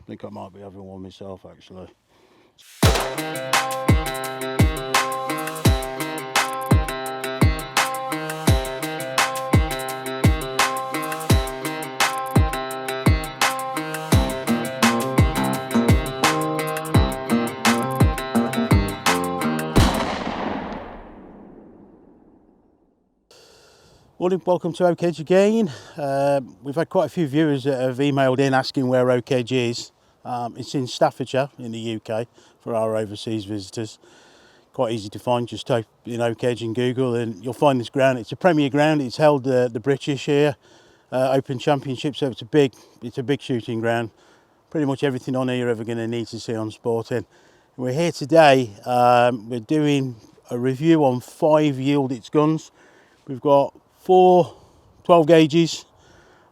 think I might be having one myself actually. Morning, welcome to Oakedge again. We've had quite a few viewers that have emailed in asking where Oakedge is. It's in Staffordshire in the UK for our overseas visitors. Quite easy to find, just type in Oakedge in Google and you'll find this ground. It's a premier ground, it's held the British here, Open Championship, so it's a big shooting ground. Pretty much everything on here you're ever going to need to see on sporting. We're here today, we're doing a review on 5 Yildiz guns. We've got 4 12 gauges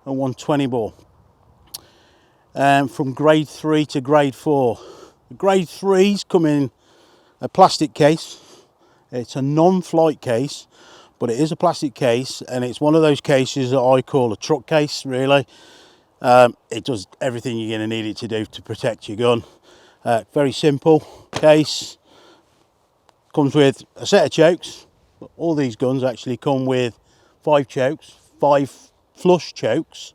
and 1 20 bore. From grade 3 to grade 4. The grade 3s come in a plastic case. It's a non-flight case, but it is a plastic case, and it's one of those cases that I call a truck case, really. It does everything you're going to need it to do to protect your gun. Very simple case. Comes with a set of chokes. All these guns actually come with 5 chokes, 5 flush chokes,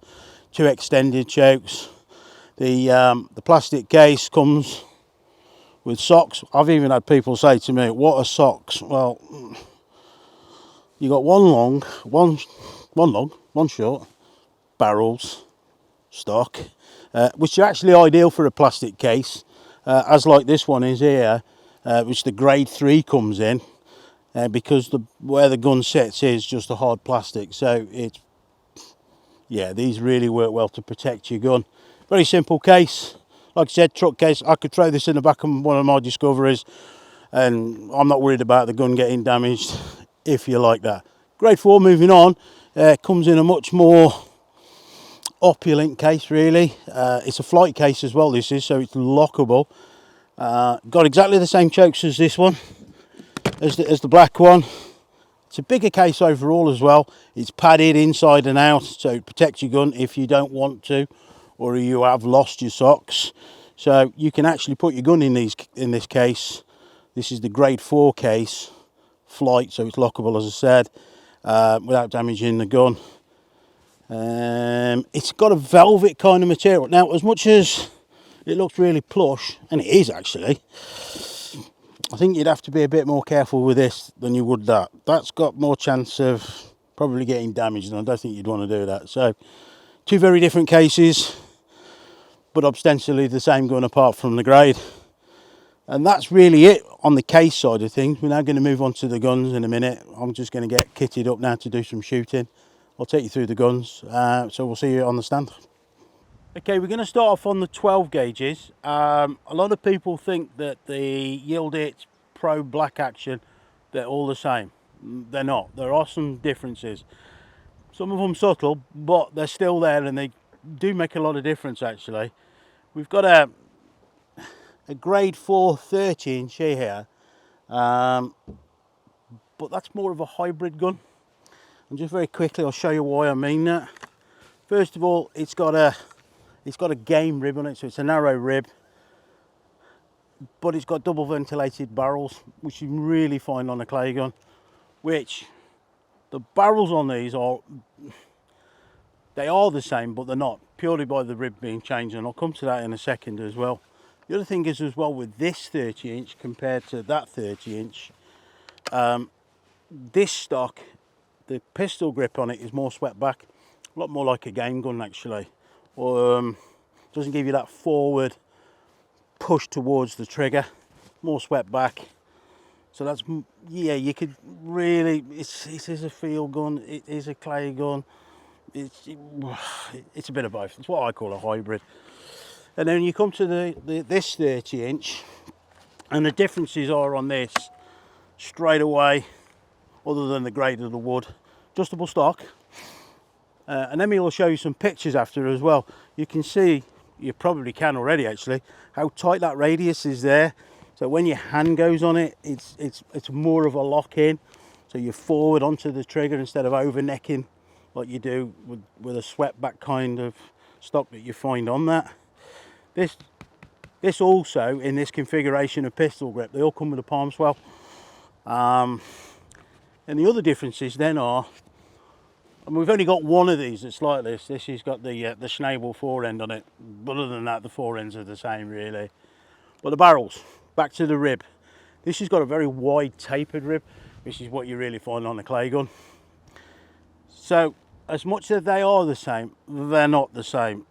2 extended chokes. The plastic case comes with socks. I've even had people say to me, what are socks? Well, you got one long, one short, barrels, stock, which are actually ideal for a plastic case, as like this one is here, which the grade 3 comes in. Because where the gun sits is just a hard plastic, so these really work well to protect your gun. Very simple case, like I said, truck case. I could throw this in the back of one of my Discoveries and I'm not worried about the gun getting damaged, if you like that. Grade 4, moving on, comes in a much more opulent case, really. It's a flight case as well, this is, so it's lockable. Got exactly the same chokes as this one, as the black one. It's a bigger case overall as well. It's padded inside and out, so it protects your gun if you don't want to, or you have lost your socks. So you can actually put your gun in this case. This is the grade 4 case, flight, so it's lockable, as I said, without damaging the gun. It's got a velvet kind of material. Now, as much as it looks really plush, and it is actually, I think you'd have to be a bit more careful with this than you would that. That's got more chance of probably getting damaged, and I don't think you'd want to do that. So, 2 very different cases, but ostensibly the same gun apart from the grade. And that's really it on the case side of things. We're now going to move on to the guns in a minute. I'm just going to get kitted up now to do some shooting. I'll take you through the guns, so we'll see you on the stand. Okay, we're going to start off on the 12 gauges. A lot of people think that the Yildiz Pro Black Action, they're all the same. They're not. There are some differences. Some of them subtle, but they're still there, and they do make a lot of difference actually. We've got a grade 4 30-inch here, but that's more of a hybrid gun. And just very quickly, I'll show you why I mean that. First of all, it's got a game rib on it, so it's a narrow rib, but it's got double ventilated barrels, which you can really find on a clay gun, which the barrels on these are the same, but they're not, purely by the rib being changed, and I'll come to that in a second as well. The other thing is as well, with this 30-inch compared to that 30-inch, this stock, the pistol grip on it is more swept back, a lot more like a game gun actually. Doesn't give you that forward push towards the trigger, more swept back. So that's, yeah, you could really, it is a field gun, it is a clay gun, it's a bit of both. It's what I call a hybrid. And then you come to this 30-inch, and the differences are on this straight away, other than the grade of the wood. Adjustable stock, and then we'll show you some pictures after as well. You can see, you probably can already actually, how tight that radius is there. So when your hand goes on it, it's more of a lock in. So you're forward onto the trigger instead of over necking like you do with a swept back kind of stock that you find on that. This This also, in this configuration of pistol grip, they all come with a palm swell. And the other differences then are, and we've only got one of these that's like this. This has got the Schnabel forend on it. But other than that, the forends are the same really. But the barrels, back to the rib. This has got a very wide tapered rib, which is what you really find on a clay gun. So as much as they are the same, they're not the same.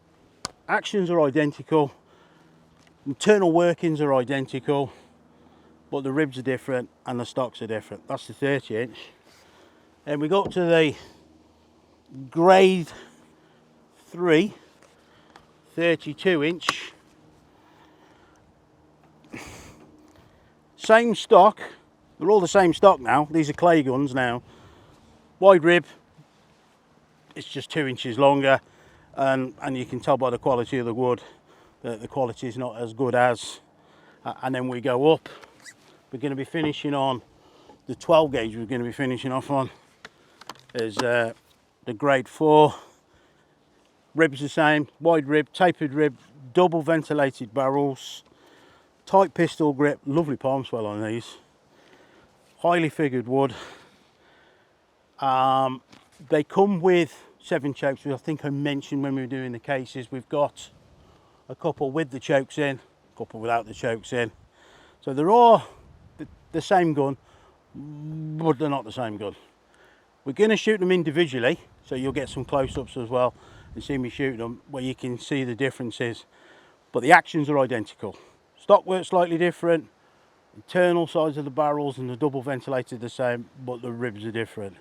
Actions are identical, internal workings are identical, but the ribs are different and the stocks are different. That's the 30-inch. And we go up to the grade 3 32-inch. Same stock, they're all the same stock now. These are clay guns now. Wide rib, it's just 2 inches longer, and you can tell by the quality of the wood that the quality is not as good as. And then we go up, we're going to be finishing on the 12 gauge. We're going to be finishing off on is the grade 4. Ribs the same, wide rib, tapered rib, double ventilated barrels, tight pistol grip, lovely palm swell on these, highly figured wood. They come with 7 chokes, which I think I mentioned when we were doing the cases. We've got a couple with the chokes in, a couple without the chokes in. So they're all the same gun, but they're not the same gun. We're going to shoot them individually, so you'll get some close-ups as well and see me shoot them where you can see the differences. But the actions are identical. Stock works slightly different, internal size of the barrels and the double ventilated the same, but the ribs are different.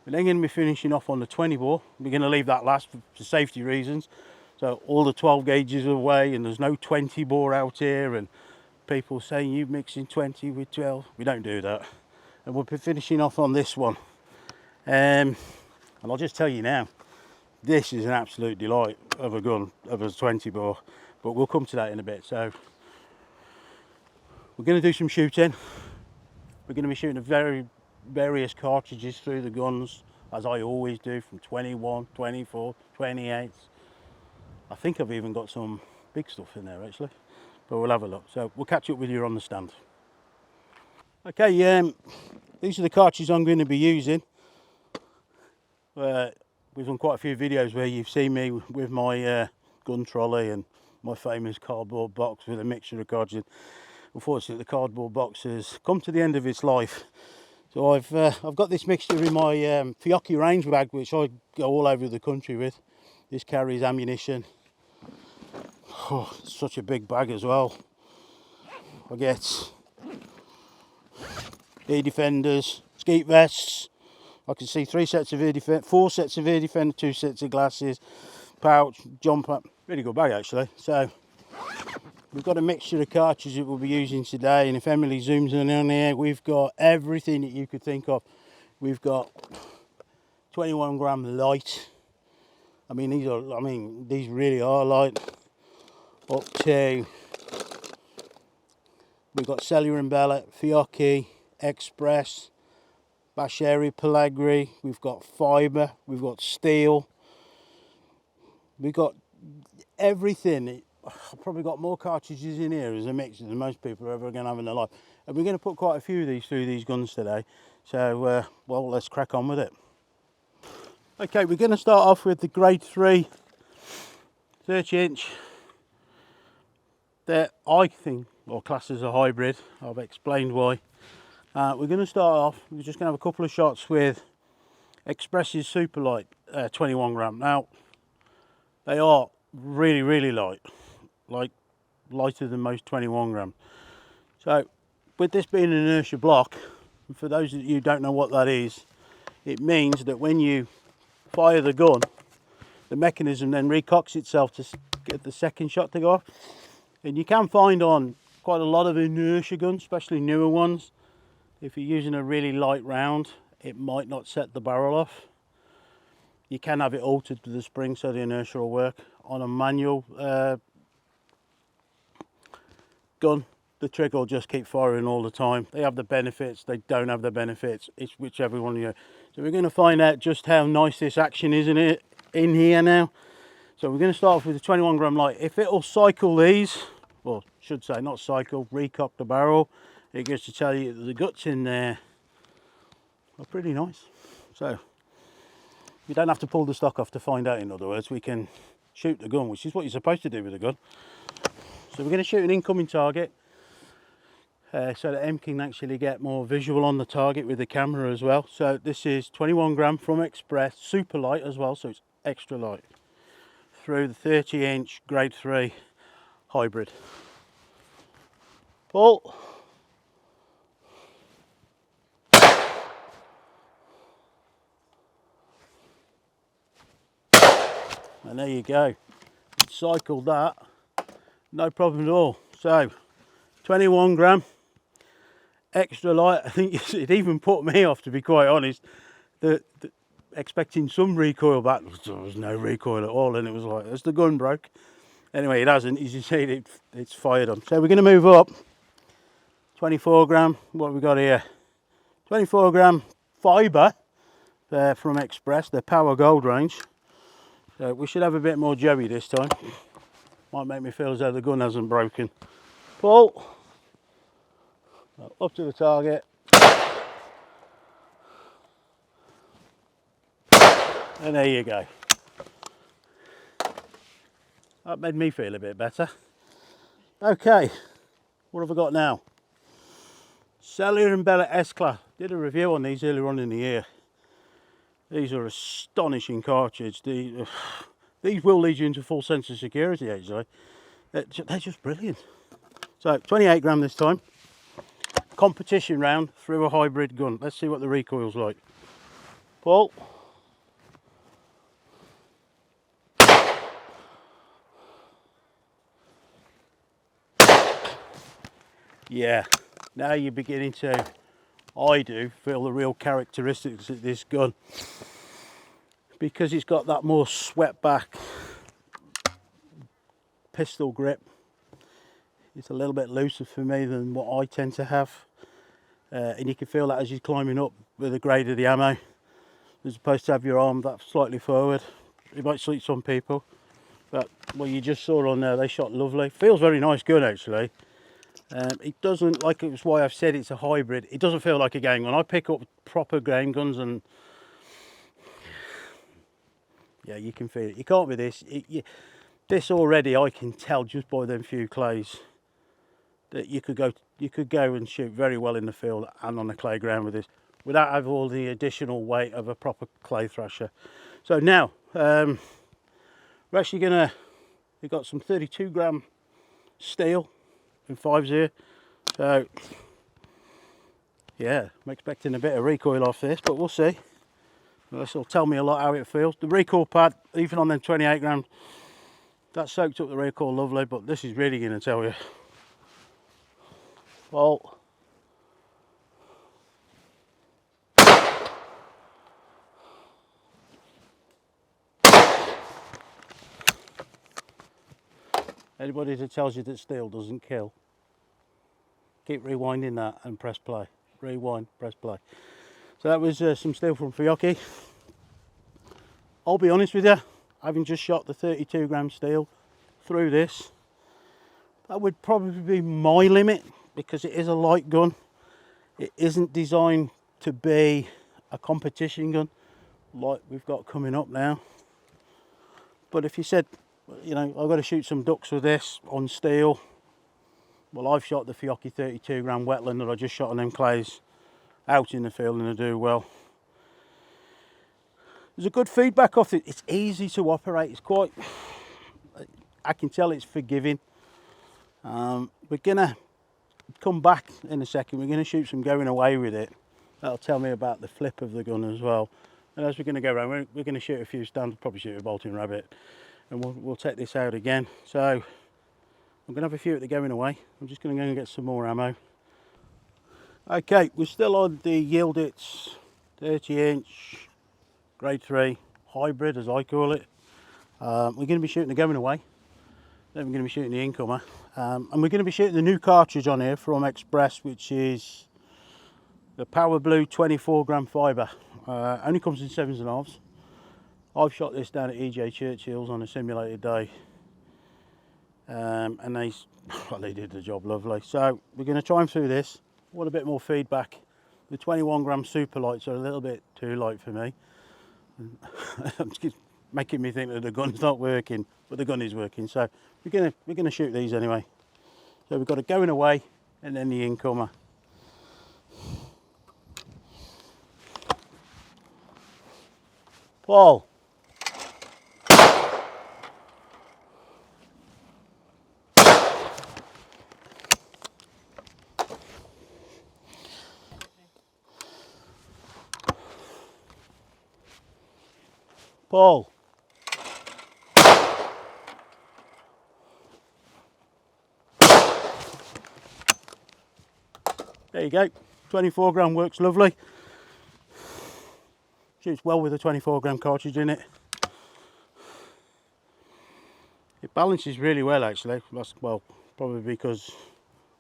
We're then going to be finishing off on the 20 bore. We're going to leave that last for safety reasons. So all the 12 gauges are away and there's no 20 bore out here, and people saying you mixing 20 with 12. We don't do that. And we'll be finishing off on this one. And I'll just tell you now, this is an absolute delight of a gun, of a 20 bore, but we'll come to that in a bit. So we're going to do some shooting. We're going to be shooting various cartridges through the guns, as I always do, from 21, 24, 28. I think I've even got some big stuff in there actually, but we'll have a look. So we'll catch up with you on the stand. Okay, these are the cartridges I'm going to be using. We've done quite a few videos where you've seen me with my gun trolley and my famous cardboard box with a mixture of cartridges. Unfortunately, the cardboard box has come to the end of its life. So I've got this mixture in my Fiocchi range bag, which I go all over the country with. This carries ammunition. Oh, it's such a big bag as well. I get ear defenders, skeet vests. I can see 3 sets of ear defender, 4 sets of ear defender, 2 sets of glasses, pouch, jumper. Really good bag actually. So we've got a mixture of cartridges that we'll be using today, and if Emily zooms in on here, we've got everything that you could think of. We've got 21 gram light. These really are light. Up to, we've got cellular and Bellet, Fiocchi, Express, Basheri, Pellegri. We've got fibre, we've got steel. We've got everything. I've probably got more cartridges in here as a mixer than most people are ever going to have in their life. And we're going to put quite a few of these through these guns today. So, well, let's crack on with it. Okay, we're going to start off with the grade 3 30-inch. That I think, or classed as a hybrid. I've explained why. We're going to start off, we're just going to have a couple of shots with Express's Super Light 21 gram. Now, they are really, really light. Like lighter than most 21 gram. So with this being an inertia block, and for those of you who don't know what that is, it means that when you fire the gun, the mechanism then recocks itself to get the second shot to go off. And you can find on quite a lot of inertia guns, especially newer ones, if you're using a really light round, it might not set the barrel off. You can have it altered to the spring so the inertia will work. On a manual gun, the trigger will just keep firing all the time. They have the benefits, they don't have the benefits. It's whichever one you. So we're going to find out just how nice this action is in here now. So we're going to start off with the 21 gram light. If it'll cycle these, or should say not cycle, recock the barrel. It goes to tell you that the guts in there are pretty nice. So you don't have to pull the stock off to find out. In other words, we can shoot the gun, which is what you're supposed to do with a gun. So we're going to shoot an incoming target so that M can actually get more visual on the target with the camera as well. So this is 21 gram from Express, super light as well, so it's extra light, through the 30-inch grade 3 hybrid. Pull. And there you go. Cycled that, no problem at all. So 21 gram, extra light. I think it even put me off, to be quite honest. Expecting some recoil back, there was no recoil at all, and it was like, as the gun broke. Anyway, it hasn't. As you see, it's fired on. So we're going to move up. 24 gram. What have we got here? 24 gram fibre from Express, the Power Gold range. So we should have a bit more joey this time. Might make me feel as though the gun hasn't broken. Pull. Up to the target. And there you go. That made me feel a bit better. Okay, what have I got now? Cellier and Bella S-Class. Did a review on these earlier on in the year. These are astonishing cartridges. These will lead you into full sense of security, actually. They're just brilliant. So 28 gram this time. Competition round through a hybrid gun. Let's see what the recoil's like. Pull. Yeah, now you're beginning to, I do, feel the real characteristics of this gun, because it's got that more swept back pistol grip. It's a little bit looser for me than what I tend to have, and you can feel that as you're climbing up with the grade of the ammo, as opposed to have your arm that slightly forward. It might suit some people, but what you just saw on there, they shot lovely. Feels very nice gun, actually. It doesn't, like, it's why I've said it's a hybrid, it doesn't feel like a game gun. I pick up proper game guns and yeah, you can feel it. You can't with this. This already, I can tell just by them few clays that you could go and shoot very well in the field and on the clay ground with this, without having all the additional weight of a proper clay thrasher. So now we're actually we've got some 32 gram steel in 5-0. So yeah, I'm expecting a bit of recoil off this, but we'll see. This will tell me a lot how it feels. The recoil pad, even on them 28 grams, that soaked up the recoil lovely, but this is really going to tell you. Well, anybody that tells you that steel doesn't kill, keep rewinding that and press play. Rewind, press play. So that was some steel from Fiocchi. I'll be honest with you, having just shot the 32 gram steel through this, that would probably be my limit, because it is a light gun. It isn't designed to be a competition gun like we've got coming up now. But if you said, you know, I've got to shoot some ducks with this on steel, well, I've shot the Fiocchi 32 gram wetland that I just shot on them clays out in the field, and I do well. There's a good feedback off it. It's easy to operate. It's quite, I can tell it's forgiving. We're gonna come back in a second. We're gonna shoot some going away with it. That'll tell me about the flip of the gun as well. And as we're gonna go around, we're gonna shoot a few stands, probably shoot a bolting rabbit, and we'll take this out again. So I'm gonna have a few at the going away. I'm just gonna go and get some more ammo. Okay, we're still on the Yildiz 30-inch grade 3 hybrid, as I call it. We're going to be shooting the going away, then we're going to be shooting the incomer, and we're going to be shooting the new cartridge on here from Express, which is the Power Blue 24 gram fibre. Only comes in 7s and 1/2s. I've shot this down at EJ Churchill's on a simulated day. and they did the job lovely. So we're going to try them through this. I want a bit more feedback. The 21 gram super lights are a little bit too light for me. It's making me think that the gun's not working, but the gun is working. So we're gonna shoot these anyway. So we've got a going away and then the incomer. Paul. Paul. There you go. 24 gram works lovely. Shoots well with a 24 gram cartridge in it. It balances really well actually. That's, well, probably because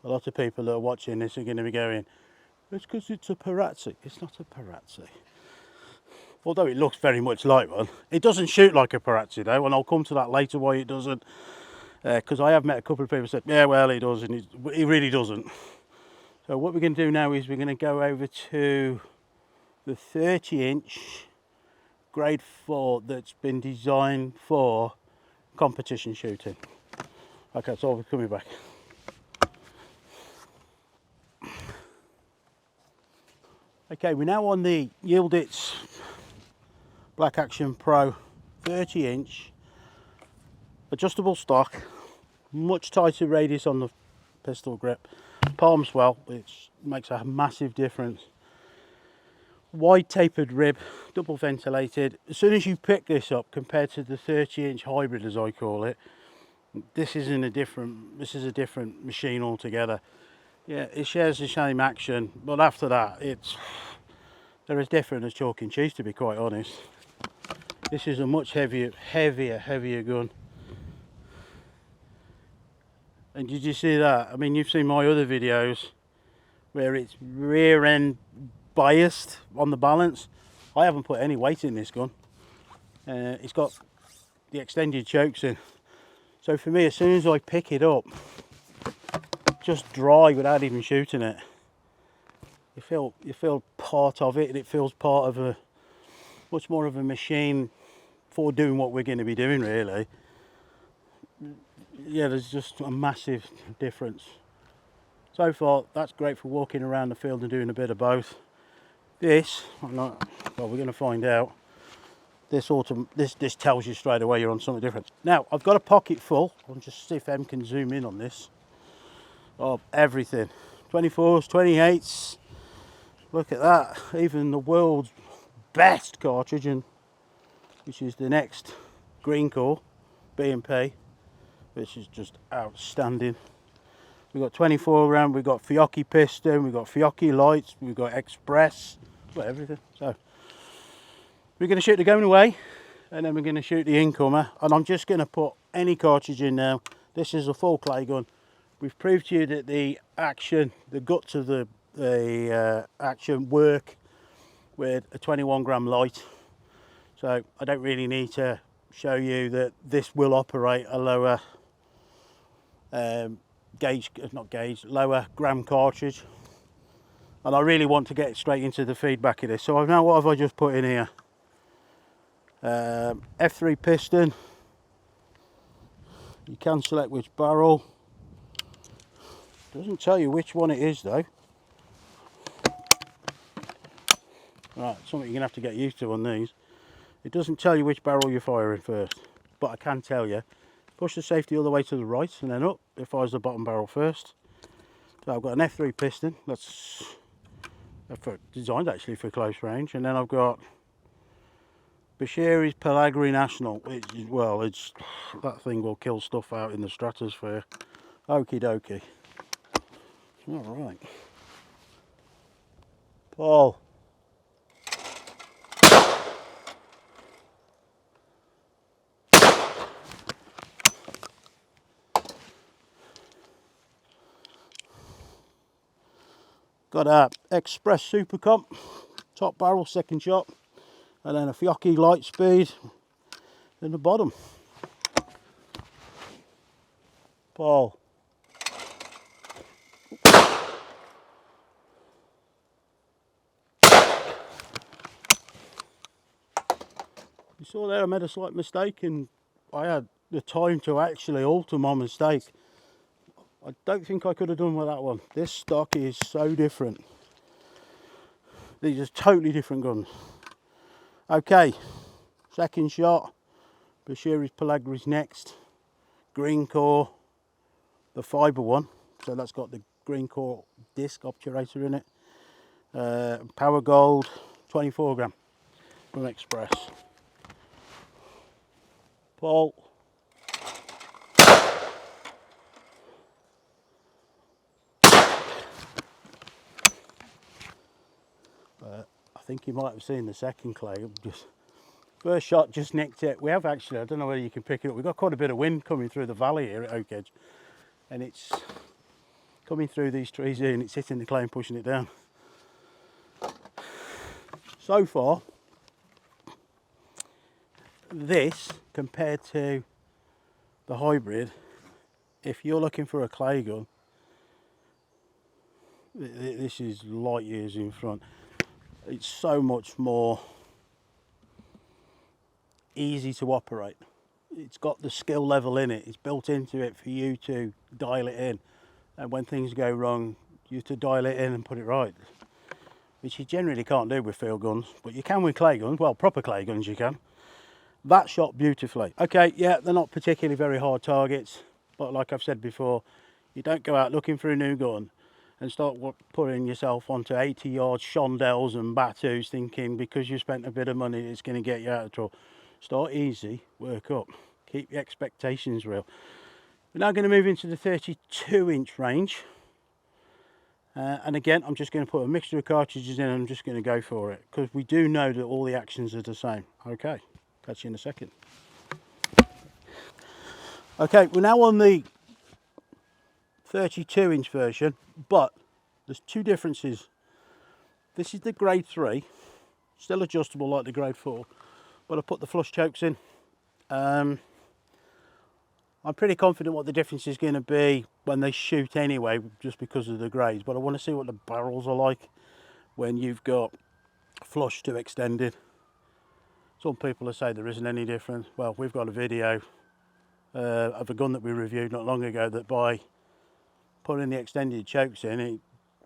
a lot of people that are watching this are going to be going, it's because it's a Parazzi. It's not a Parazzi. Although it looks very much like one. It doesn't shoot like a Parazzi though, and I'll come to that later why it doesn't. Because I have met a couple of people who said, yeah, well, it does, and it really doesn't. So what we're going to do now is we're going to go over to the 30-inch grade 4 that's been designed for competition shooting. Okay, so we're coming back. Okay, we're now on the Yildiz Black Action Pro 30-inch adjustable stock, much tighter radius on the pistol grip, palm swell, which makes a massive difference. Wide tapered rib, double ventilated. As soon as you pick this up compared to the 30-inch hybrid as I call it, this is a different machine altogether. Yeah, it shares the same action, but after that they're as different as chalk and cheese, to be quite honest. This is a much heavier gun. And did you see that? I mean, you've seen my other videos where it's rear end biased on the balance. I haven't put any weight in this gun. It's got the extended chokes in. So for me, as soon as I pick it up, just dry without even shooting it, you feel part of it, and it feels part of a much more of a machine for doing what we're going to be doing, really. Yeah, there's just a massive difference. So far, that's great for walking around the field and doing a bit of both. This, well, we're going to find out. This tells you straight away you're on something different. Now, I've got a pocket full. I'll just see if Em can zoom in on this. Of everything. 24s, 28s. Look at that. Even the world's best cartridge, which is the next green core, B&P, which is just outstanding. We've got 24 gram, we've got Fiocchi piston, we've got Fiocchi lights, we've got Express, well, everything. So we're going to shoot the going away, and then we're going to shoot the incomer, and I'm just going to put any cartridge in now. This is a full clay gun. We've proved to you that the action, the guts of the action work with a 21 gram light. So I don't really need to show you that this will operate a lower lower gram cartridge. And I really want to get straight into the feedback of this. So now what have I just put in here? F3 piston. You can select which barrel. Doesn't tell you which one it is though. Right, something you're gonna have to get used to on these. It doesn't tell you which barrel you're firing first, but I can tell you. Push the safety all the way to the right and then up. It fires the bottom barrel first. So I've got an F3 piston. That's designed actually for close range, and then I've got Bashiri's Pelagri National, which is, well, that thing will kill stuff out in the stratosphere. Okie dokie. All right, Paul. Got a Express Super Comp, top barrel, second shot, and then a Fiocchi light speed in the bottom. Paul. You saw there I made a slight mistake and I had the time to actually alter my mistake. I don't think I could have done with that one. This stock is so different. These are totally different guns. Okay, second shot. Bashiri's Pelagri's next. Green core, the fibre one. So that's got the green core disc obturator in it. Power Gold, 24 gram from Express. Paul. I think you might have seen the second clay. Just first shot just nicked it. We have actually, I don't know whether you can pick it up. We've got quite a bit of wind coming through the valley here at Oakedge, and it's coming through these trees here and it's hitting the clay and pushing it down. So far, this compared to the hybrid, if you're looking for a clay gun, this is light years in front. It's so much more easy to operate. It's got the skill level in it. It's built into it for you to dial it in, and when things go wrong, you have to dial it in and put it right, which you generally can't do with field guns, but you can with clay guns. Well, proper clay guns you can. That shot beautifully. Okay, yeah, they're not particularly very hard targets, but like I've said before, you don't go out looking for a new gun and start putting yourself onto 80-yard Shondells and Batus thinking because you spent a bit of money it's going to get you out of trouble. Start easy, work up, keep your expectations real. We're now going to move into the 32-inch range. And again, I'm just going to put a mixture of cartridges in and I'm just going to go for it because we do know that all the actions are the same. Okay, catch you in a second. Okay, we're now on the 32-inch version, but there's two differences. This is the grade 3, still adjustable like the grade 4, but I put the flush chokes in. I'm pretty confident what the difference is going to be when they shoot anyway, just because of the grades, but I want to see what the barrels are like when you've got flush to extended. Some people will say there isn't any difference. Well, we've got a video of a gun that we reviewed not long ago that by putting the extended chokes in, it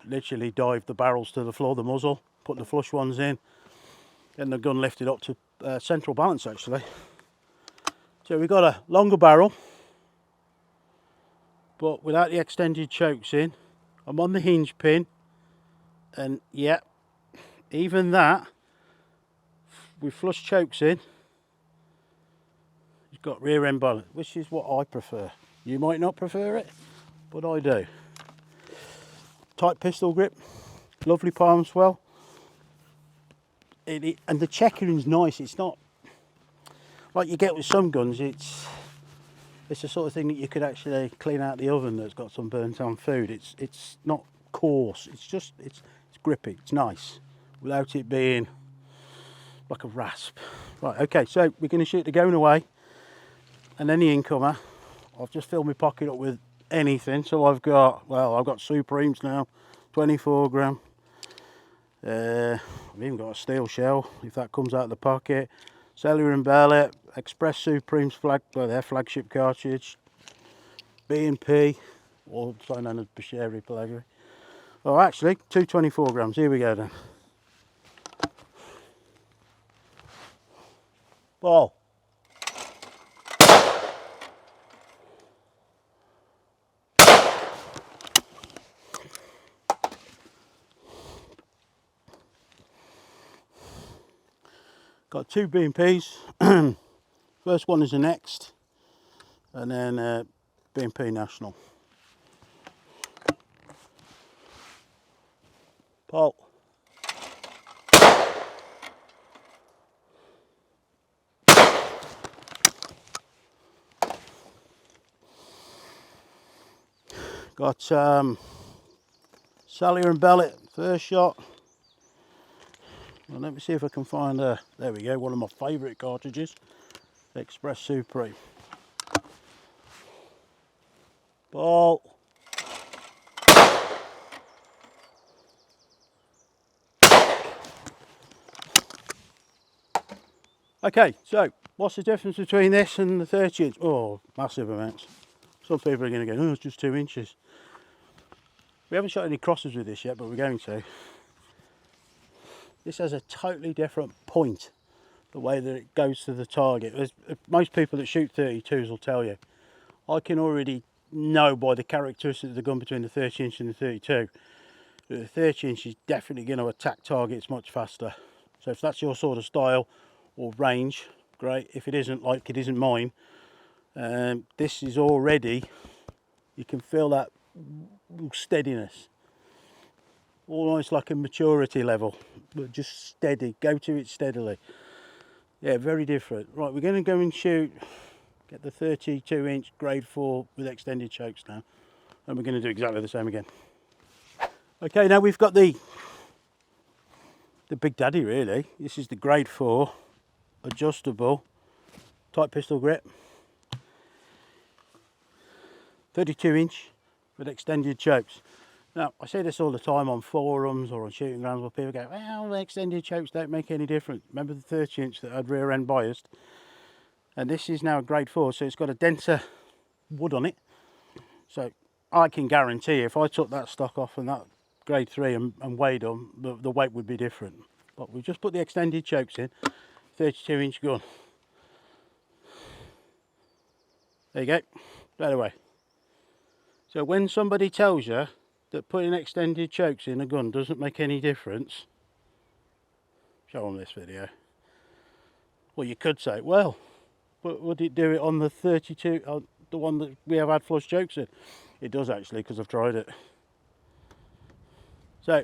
literally dived the barrels to the floor, the muzzle, put the flush ones in, and the gun lifted up to central balance actually. So we've got a longer barrel, but without the extended chokes in. I'm on the hinge pin, and yeah, even that, with flush chokes in, you've got rear end balance, which is what I prefer. You might not prefer it, but I do. Tight pistol grip, lovely palm swell. And the checkering's nice. It's not like you get with some guns. It's the sort of thing that you could actually clean out the oven that's got some burnt on food. It's not coarse. It's grippy. It's nice without it being like a rasp. Right. Okay. So we're going to shoot the going away, and then the incomer. I've just filled my pocket up with anything. So I've got Supremes now, 24 gram. I've even got a steel shell if that comes out of the pocket. Cellular and Bellet, Express Supremes their flagship cartridge. B&P, also known as Bashiri Pelagri. Oh, actually, 2 24 grams. Here we go then. Ball. Got 2 B&Ps. First one is the Next, and then B&P National. Paul. Got Cellular and Bellet, first shot. Well, let me see if I can find there we go, one of my favourite cartridges, Express Supreme. Ball. Okay, so what's the difference between this and the 30 inch? Oh, massive amounts. Some people are going to go, oh, it's just 2 inches. We haven't shot any crosses with this yet, but we're going to. This has a totally different point, the way that it goes to the target. Most people that shoot 32s will tell you. I can already know by the characteristics of the gun between the 30 inch and the 32 that the 30 inch is definitely going to attack targets much faster. So if that's your sort of style or range, great. If it isn't, like it isn't mine, this is already, you can feel that steadiness, almost like a maturity level, but just steady. Go to it steadily. Yeah, very different. Right, we're going to go and shoot, get the 32 inch grade 4 with extended chokes now, and we're going to do exactly the same again. Okay, now we've got the big daddy really. This is the grade 4 adjustable tight pistol grip, 32 inch with extended chokes. Now I say this all the time on forums or on shooting grounds where people go, well, the extended chokes don't make any difference. Remember the 30 inch that had rear end biased? And this is now a grade 4, so it's got a denser wood on it. So I can guarantee if I took that stock off and that grade 3 and weighed them, the weight would be different. But we've just put the extended chokes in, 32 inch gun. There you go, right away. So when somebody tells you that putting extended chokes in a gun doesn't make any difference, show them this video. Well, you could say, well, but would it do it on the 32, the one that we have had flush chokes in? It does actually, because I've tried it. So,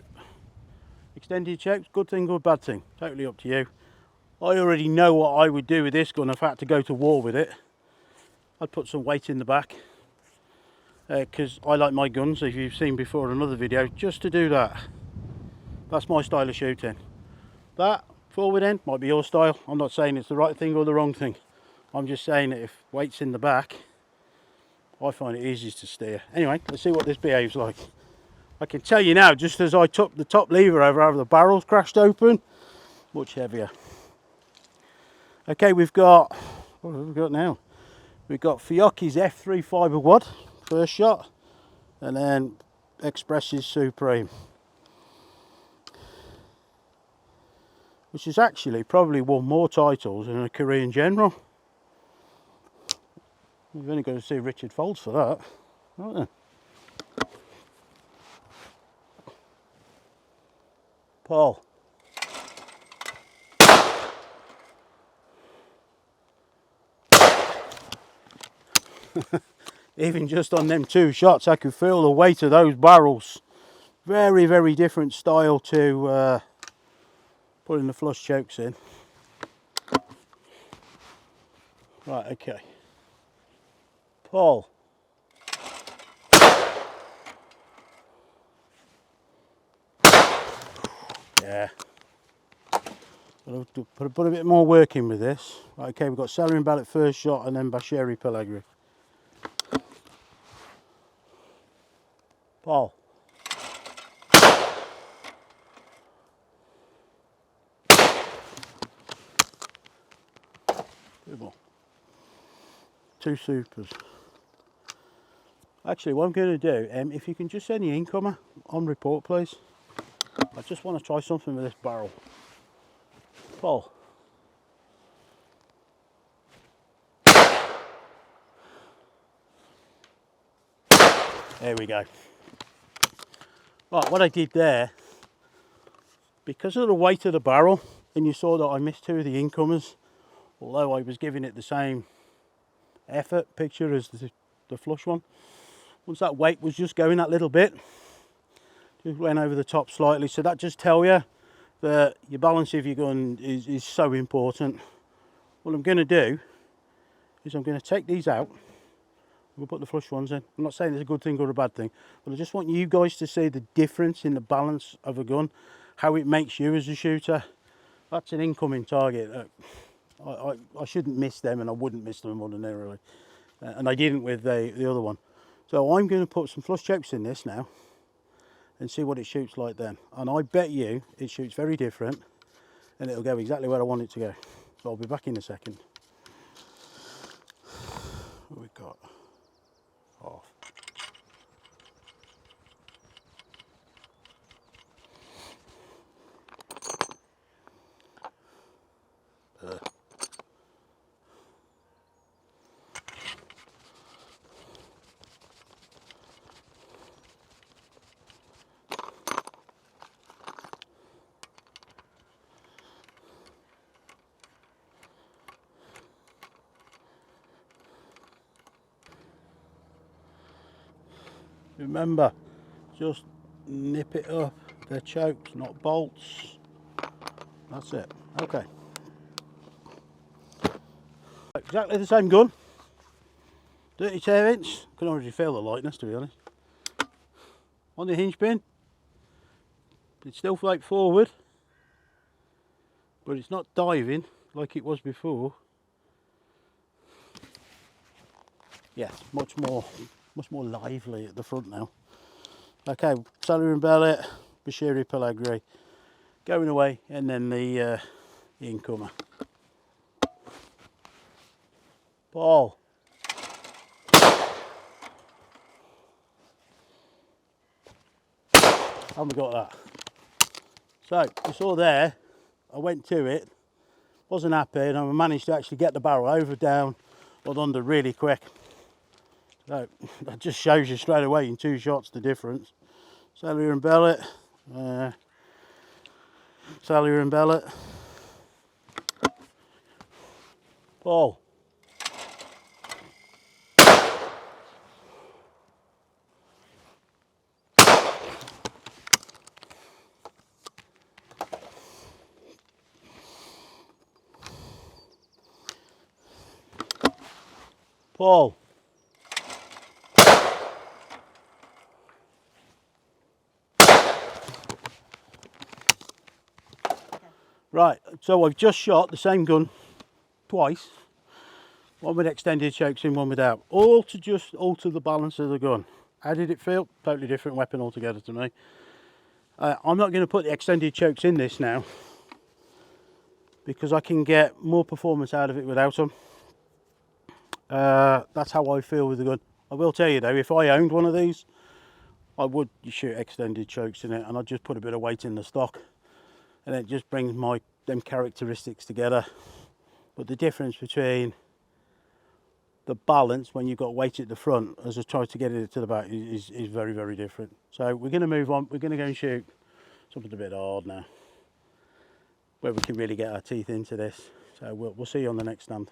extended chokes, good thing or bad thing, totally up to you. I already know what I would do with this gun if I had to go to war with it. I'd put some weight in the back, because I like my guns, as you've seen before in another video, just to do that. That's my style of shooting. That forward end might be your style. I'm not saying it's the right thing or the wrong thing. I'm just saying that if weight's in the back, I find it easiest to steer. Anyway, let's see what this behaves like. I can tell you now, just as I took the top lever over, the barrels crashed open, much heavier. Okay, we've got, what have we got now? We've got Fiocchi's F3 fibre wad, first shot, and then Express's Supreme, which has actually probably won more titles than a Korean general. You've only got to see Richard Folds for that, right then. Paul. Even just on them 2 shots, I could feel the weight of those barrels. Very, very different style to putting the flush chokes in. Right, okay. Paul. Yeah. I'll put a bit more work in with this. Right, okay, we've got Sarin Bell at first shot and then Bashiri Pellegrini. Paul. Two supers. Actually, what I'm going to do, if you can just send the incomer on report, please. I just want to try something with this barrel. Paul. There we go. Right, what I did there, because of the weight of the barrel, and you saw that I missed 2 of the incomers, although I was giving it the same effort picture as the flush one. Once that weight was just going that little bit, just went over the top slightly. So that just tells you that your balance of your gun is so important. What I'm going to do is I'm going to take these out. We'll put the flush ones in. I'm not saying it's a good thing or a bad thing, but I just want you guys to see the difference in the balance of a gun, how it makes you as a shooter. That's an incoming target. I shouldn't miss them, and I wouldn't miss them ordinarily. And I didn't with the other one. So I'm going to put some flush chokes in this now and see what it shoots like then. And I bet you it shoots very different and it'll go exactly where I want it to go. So I'll be back in a second. What we've got? Half. Remember, just nip it up. They're chokes, not bolts. That's it. Okay. Exactly the same gun. 32-inch. Can already feel the lightness, to be honest. On the hinge pin, it's still flight forward, but it's not diving like it was before. Yes, much more lively at the front now. Okay, celery and bellet, Bashiri Pellegri going away, and then the incomer. Paul. Haven't got that. So you saw there, I went to it, wasn't happy, and I managed to actually get the barrel over, down, or under really quick. So that just shows you straight away in 2 shots the difference. Celery and bellet, celery and bellet. Paul. Paul. Right, so I've just shot the same gun twice. One with extended chokes in, one without. All to just alter the balance of the gun. How did it feel? Totally different weapon altogether to me. I'm not going to put the extended chokes in this now because I can get more performance out of it without them. That's how I feel with the gun. I will tell you though, if I owned one of these, I would shoot extended chokes in it, and I'd just put a bit of weight in the stock, and it just brings them characteristics together. But the difference between the balance when you've got weight at the front as I try to get it to the back is very, very different. So we're going to move on. We're going to go and shoot something a bit hard now, where we can really get our teeth into this. So we'll see you on the next stand.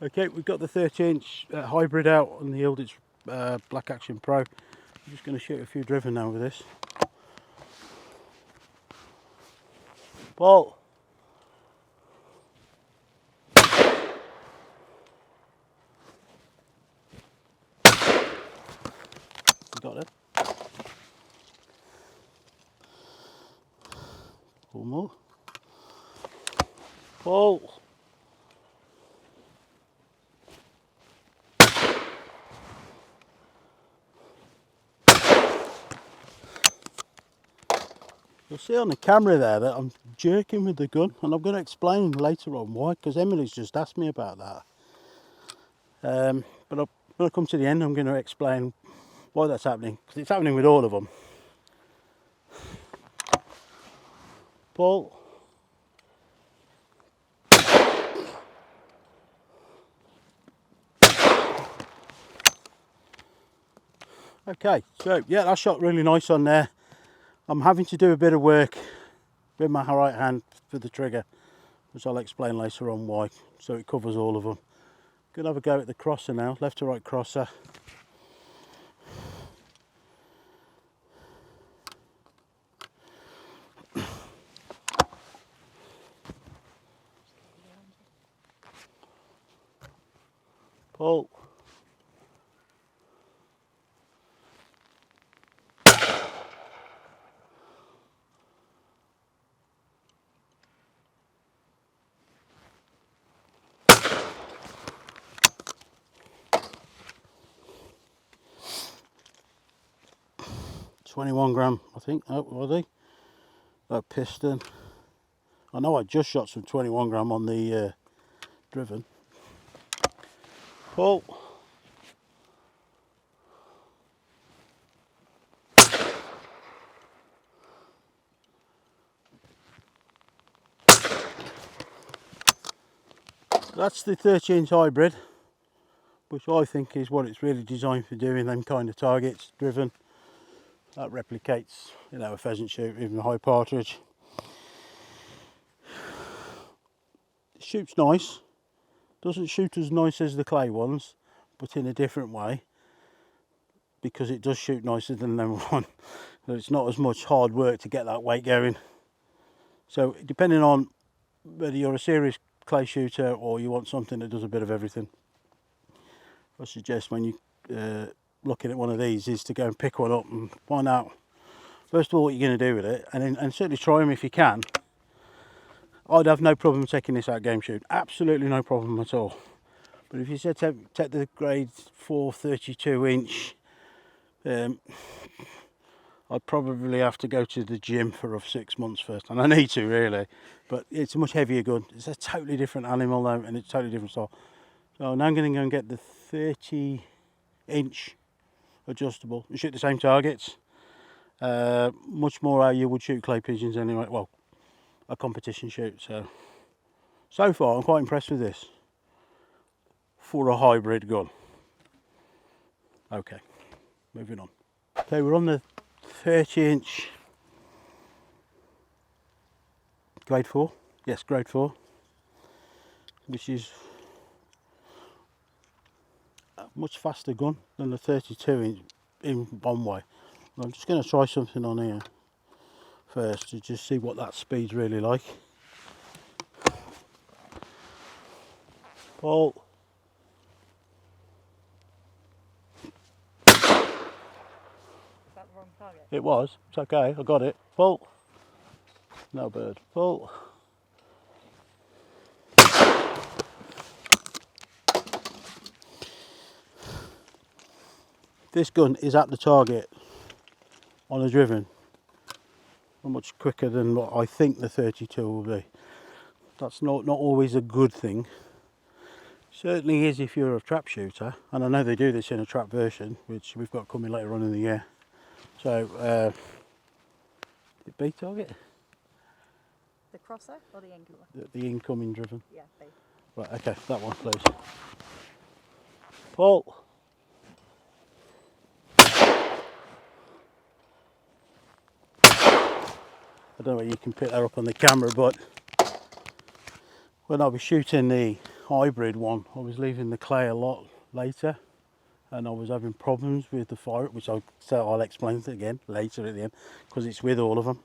Okay, we've got the 30-inch hybrid out on the Yildiz Black Action Pro. I'm just going to shoot a few driven now with this. Paul. You got it. One more. Paul. You'll see on the camera there that I'm jerking with the gun, and I'm going to explain later on why, because Emily's just asked me about that. But when I come to the end, I'm going to explain why that's happening, because it's happening with all of them. Paul. Okay, so yeah, that shot really nice on there. I'm having to do a bit of work with my right hand for the trigger, which I'll explain later on why, so it covers all of them. Gonna have a go at the crosser now, left to right crosser. Pull. 21 gram, I think. Oh, were they? That piston. I know I just shot some 21 gram on the driven. Pull. That's the 30-inch hybrid, which I think is what it's really designed for doing, them kind of targets, driven. That replicates, you know, a pheasant shoot, even a high partridge. It shoots nice. Doesn't shoot as nice as the clay ones, but in a different way, because it does shoot nicer than them one. It's not as much hard work to get that weight going. So depending on whether you're a serious clay shooter or you want something that does a bit of everything, I suggest when you looking at one of these is to go and pick one up and find out first of all what you're going to do with it, and certainly try them if you can. I'd have no problem taking this out game shoot, absolutely no problem at all. But if you said take the grade 4 32-inch, I'd probably have to go to the gym for 6 months first, and I need to really, but it's a much heavier gun. It's a totally different animal though, and it's a totally different style. So now I'm going to go and get the 30-inch adjustable and shoot the same targets. Much more how you would shoot clay pigeons anyway, well, a competition shoot. So far I'm quite impressed with this for a hybrid gun. Okay, moving on. Okay, we're on the 30-inch grade 4, yes, grade 4, which is a much faster gun than the 32-inch in one way. I'm just going to try something on here first to just see what that speed's really like. Pull. Is that the wrong target? It was. It's okay. I got it. Pull. No bird. Pull. This gun is at the target on a driven much quicker than what I think the 32 will be. That's not always a good thing. Certainly is if you're a trap shooter, and I know they do this in a trap version, which we've got coming later on in the year. So, the B target? The crosser or the incoming? The incoming driven. Yeah, B. Right, okay, that one please. Pull. I don't know if you can pick that up on the camera, but when I was shooting the hybrid one, I was leaving the clay a lot later, and I was having problems with the fire, which I'll explain it again later at the end, because it's with all of them.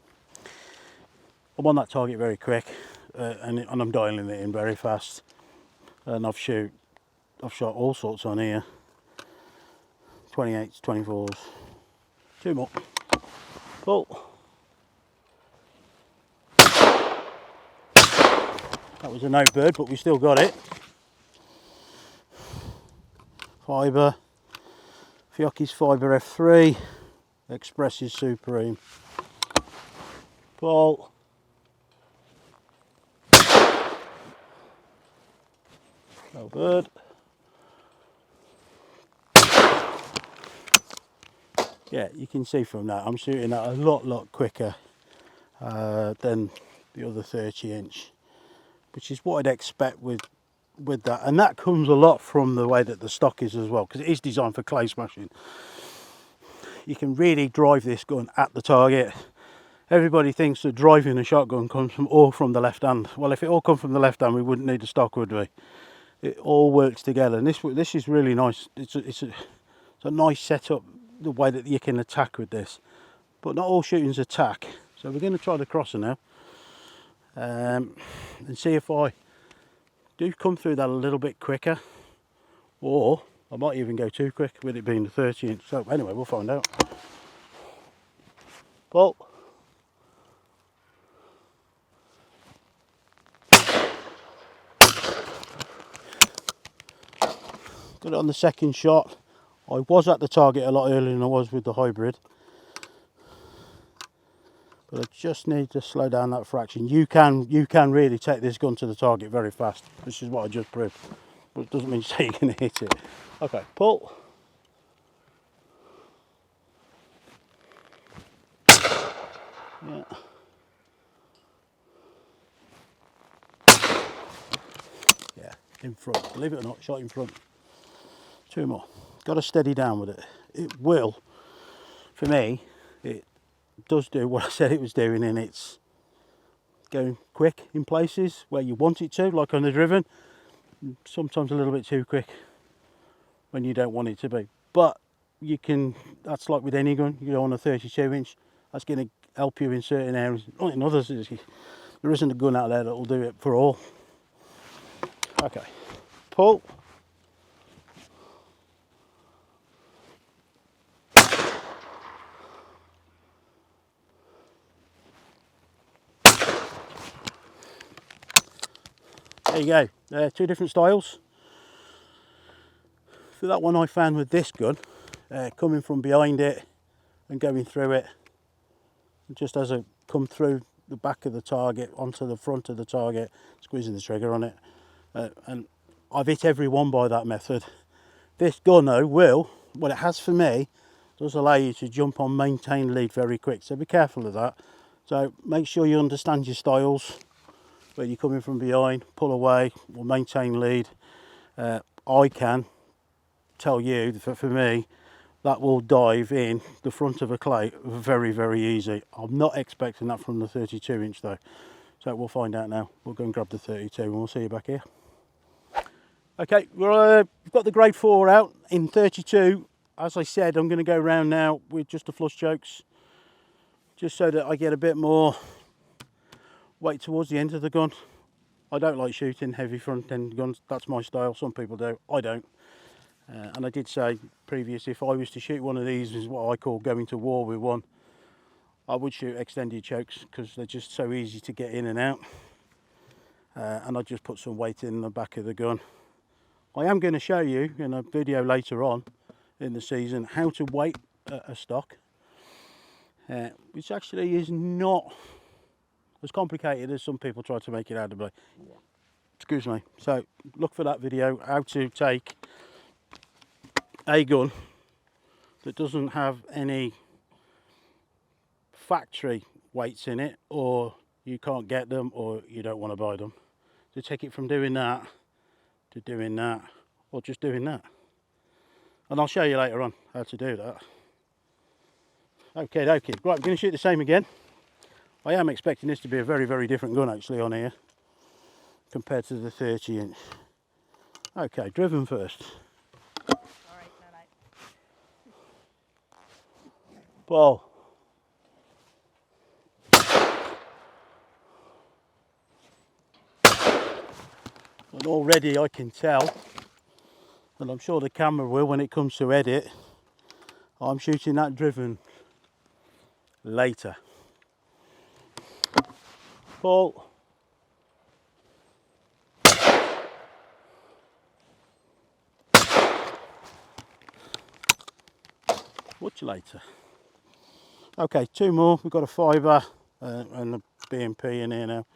I'm on that target very quick, and I'm dialing it in very fast, and I've shot all sorts on here, 28s, 24s, 2 more. Pull. That was a no bird, but we still got it. Fibre, Fiocchi's Fibre F3, Express is Supreme. Pull. No bird. Yeah, you can see from that I'm shooting that a lot quicker than the other 30-inch, which is what I'd expect with that, and that comes a lot from the way that the stock is as well, because it is designed for clay smashing. You can really drive this gun at the target. Everybody thinks that driving a shotgun comes all from the left hand. Well, if it all come from the left hand, we wouldn't need a stock, would we? It all works together, and this is really nice. It's a nice setup, the way that you can attack with this, but not all shootings attack. So we're going to try the crosser now, and see if I do come through that a little bit quicker, or I might even go too quick with it being the 30-inch. So anyway, we'll find out. Pull. Got it on the second shot. I was at the target a lot earlier than I was with the hybrid. But I just need to slow down that fraction. You can really take this gun to the target very fast. This is what I just proved. But it doesn't mean to say you can hit it. Okay, pull. Yeah. Yeah, in front. Believe it or not, shot in front. 2 more. Got to steady down with it. It will, for me, it does do what I said it was doing, and it's going quick in places where you want it to, like on the driven. Sometimes a little bit too quick when you don't want it to be. But you can, that's like with any gun, you go on a 32 inch, that's going to help you in certain areas. Not in others, there isn't a gun out there that will do it for all. Okay, pull. There you go, 2 different styles. For that one I found with this gun, coming from behind it and going through it, just as I come through the back of the target onto the front of the target, squeezing the trigger on it, and I've hit every one by that method. This gun though what it has for me, does allow you to jump on maintain lead very quick, so be careful of that. So make sure you understand your styles, where you're coming from behind, pull away or maintain lead. I can tell you that for me, that will dive in the front of a clay very, very easy. I'm not expecting that from the 32 inch though. So we'll find out now. We'll go and grab the 32 and we'll see you back here. Okay, we've got the grade 4 out in 32. As I said, I'm going to go around now with just the flush chokes, just so that I get a bit more weight towards the end of the gun. I don't like shooting heavy front end guns. That's my style. Some people do. I don't. And I did say previously, if I was to shoot one of these, is what I call going to war with one, I would shoot extended chokes because they're just so easy to get in and out. And I just put some weight in the back of the gun. I am going to show you in a video later on in the season how to weight a stock, which actually is not as complicated as some people try to make it out to be. Excuse me. So look for that video, how to take a gun that doesn't have any factory weights in it, or you can't get them, or you don't want to buy them, to take it from doing that to doing that, or just doing that. And I'll show you later on how to do that. Okay, right, I'm going to shoot the same again. I am expecting this to be a very, very different gun actually on here compared to the 30 inch. Okay, driven first. Alright, no. Ball. And already I can tell, and I'm sure the camera will when it comes to edit, I'm shooting that driven later. Ball. Much later. Okay, 2 more. We've got a 5er and a BMP in here now.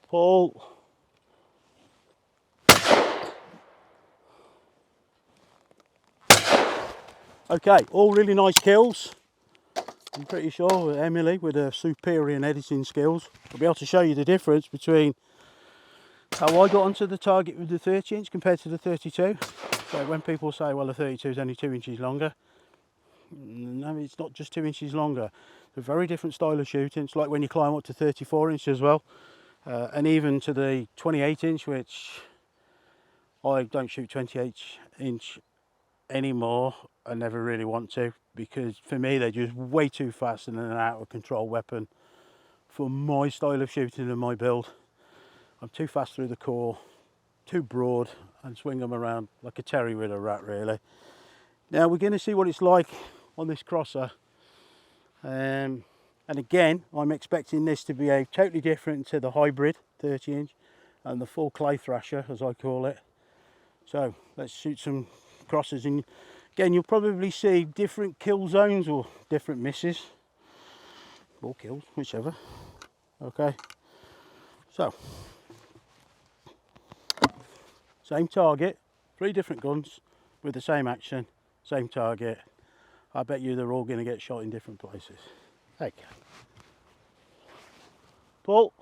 Pull. Okay, all really nice kills. I'm pretty sure Emily, with her superior editing skills, will be able to show you the difference between how I got onto the target with the 30 inch compared to the 32. So when people say, well, the 32 is only 2 inches longer, no, it's not just 2 inches longer. It's a very different style of shooting. It's like when you climb up to 34 inch as well, and even to the 28 inch, which I don't shoot 28 inch anymore. I never really want to, because for me they're just way too fast and an out of control weapon for my style of shooting and my build. I'm too fast through the core, too broad, and swing them around like a terrier with a rat really. Now we're going to see what it's like on this crosser, and again I'm expecting this to be a totally different to the hybrid 30 inch and the full clay thrasher as I call it. So let's shoot some crosses, and again you'll probably see different kill zones or different misses. or kills, whichever. Okay, so same target, 3 different guns with the same action, same target. I bet you they're all going to get shot in different places. Okay. Pull.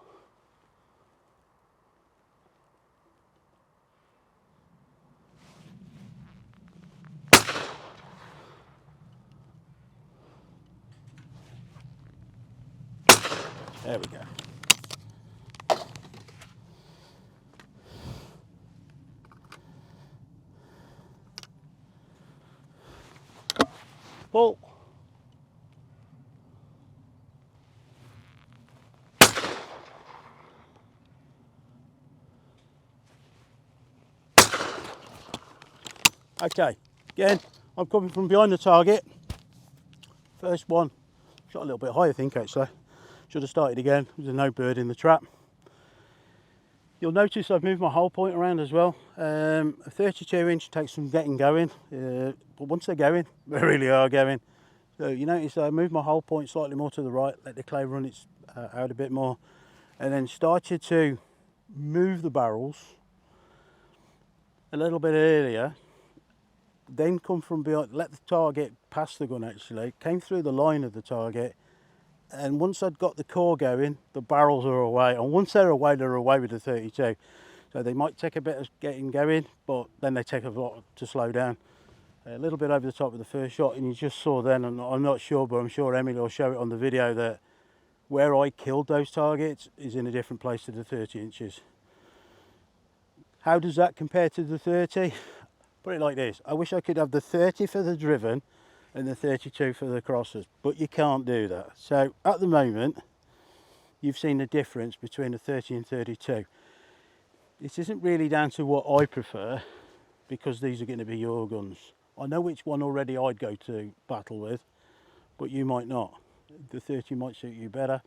There we go. Pull. Okay, again, I'm coming from behind the target. First one, shot a little bit high, I think, actually. Should have started again. There's no bird in the trap. You'll notice I've moved my hole point around as well. A 32 inch takes some getting going, but once they're going, they really are going. So you notice I moved my hole point slightly more to the right, let the clay run its out a bit more, and then started to move the barrels a little bit earlier. Then come from behind, let the target pass the gun actually, came through the line of the target, and once I'd got the core going, the barrels are away, and once they're away with the 32. So they might take a bit of getting going, but then they take a lot to slow down. A little bit over the top of the first shot, and you just saw then, and I'm not sure, but I'm sure Emily will show it on the video, that where I killed those targets is in a different place to the 30 inches. How does that compare to the 30? Put it like this, I wish I could have the 30 for the driven and the 32 for the crossers, but you can't do that. So at the moment, you've seen the difference between a 30 and 32. This isn't really down to what I prefer, because these are going to be your guns. I know which one already I'd go to battle with, but you might not. The 30 might suit you better,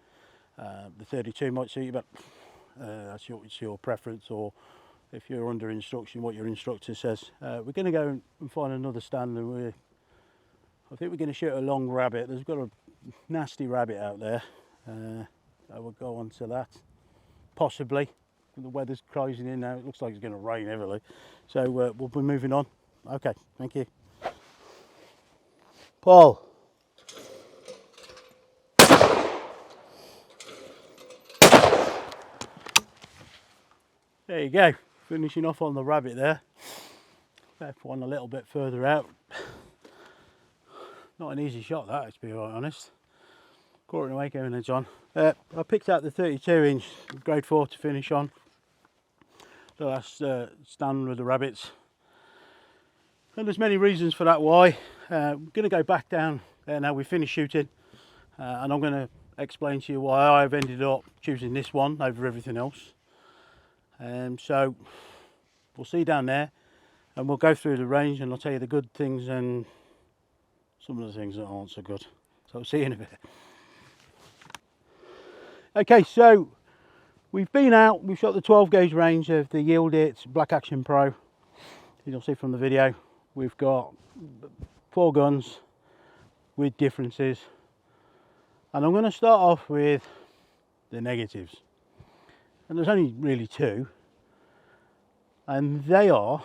the 32 might suit you better. That's your preference, or if you're under instruction, what your instructor says. We're going to go and find another stand, and I think we're going to shoot a long rabbit. There's got a nasty rabbit out there. I will go on to that, possibly. The weather's closing in now. It looks like it's going to rain heavily, so we'll be moving on. Okay, thank you. Paul. There you go, finishing off on the rabbit there. Left one a little bit further out. Not an easy shot that, to be quite honest. Caught it away going there, John. I picked out the 32 inch grade 4 to finish on. So that's stand with the rabbits. And there's many reasons for that why. I'm going to go back down there now we've finished shooting, and I'm going to explain to you why I've ended up choosing this one over everything else. So we'll see down there, and we'll go through the range, and I'll tell you the good things and some of the things that aren't so good. So I'll see you in a bit. Okay, so we've been out, we've shot the 12 gauge range of the Yildiz Black Action Pro. You'll see from the video, we've got 4 guns with differences, and I'm going to start off with the negatives, and there's only really 2, and they are,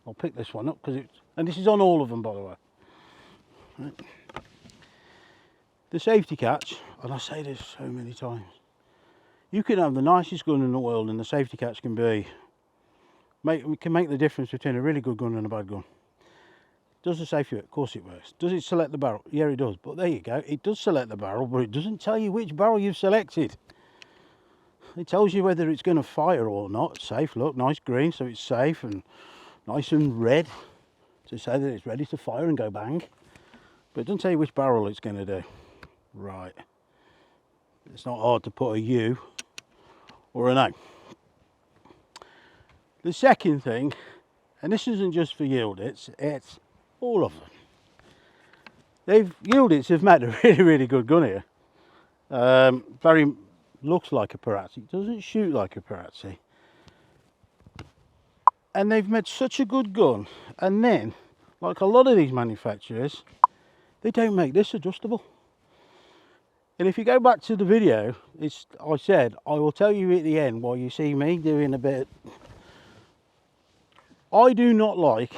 I'll pick this one up because it's, and this is on all of them by the way, right. The safety catch, and I say this so many times, you can have the nicest gun in the world and the safety catch can be, we can make the difference between a really good gun and a bad gun. Does the safety work? Of course it works. Does it select the barrel? Yeah, it does. But there you go, it does select the barrel, but it doesn't tell you which barrel you've selected. It tells you whether it's going to fire or not. Safe, look, nice green, so it's safe, and nice and red to say that it's ready to fire and go bang. But it doesn't tell you which barrel it's going to do. Right. It's not hard to put a U or an O. The second thing, and this isn't just for Yildiz, it's all of them. Yildiz have made a really good gun here. Very looks like a Perazzi, doesn't shoot like a Perazzi. And they've made such a good gun, and then, like a lot of these manufacturers, they don't make this adjustable. And if you go back to the video, I said I will tell you at the end while you see me doing a bit. I do not like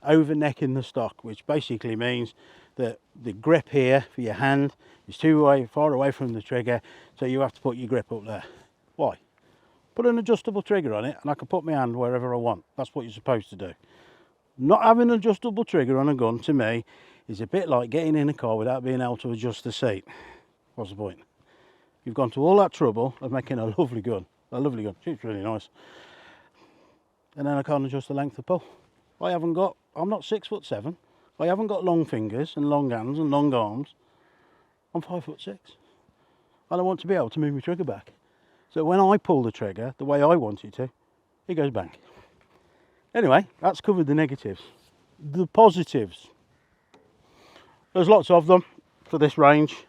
over necking the stock, which basically means that the grip here for your hand is far away from the trigger, so you have to put your grip up there. Why? Put an adjustable trigger on it and I can put my hand wherever I want. That's what you're supposed to do. Not having an adjustable trigger on a gun, to me, is a bit like getting in a car without being able to adjust the seat. What's the point? You've gone to all that trouble of making a lovely gun. A lovely gun. Shoots really nice. And then I can't adjust the length of pull. I'm not 6'7". I haven't got long fingers and long hands and long arms. I'm 5'6". And I want to be able to move my trigger back. So when I pull the trigger the way I want it to, it goes bang. Anyway, that's covered the negatives. The positives. There's lots of them for this range.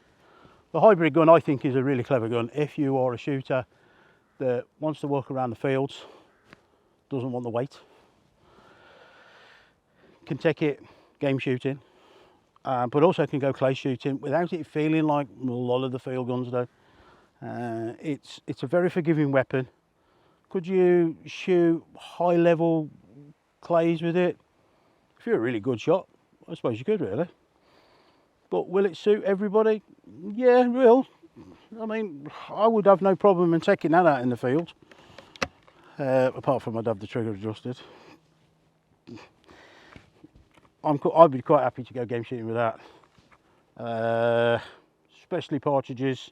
The hybrid gun, I think, is a really clever gun if you are a shooter that wants to walk around the fields, doesn't want the weight, can take it game shooting, but also can go clay shooting without it feeling like a lot of the field guns do. It's a very forgiving weapon. Could you shoot high level clays with it? If you're a really good shot, I suppose you could, really. But will it suit everybody? Yeah, it will. I mean, I would have no problem in taking that out in the field, apart from I'd have the trigger adjusted. I'd be quite happy to go game shooting with that, especially partridges,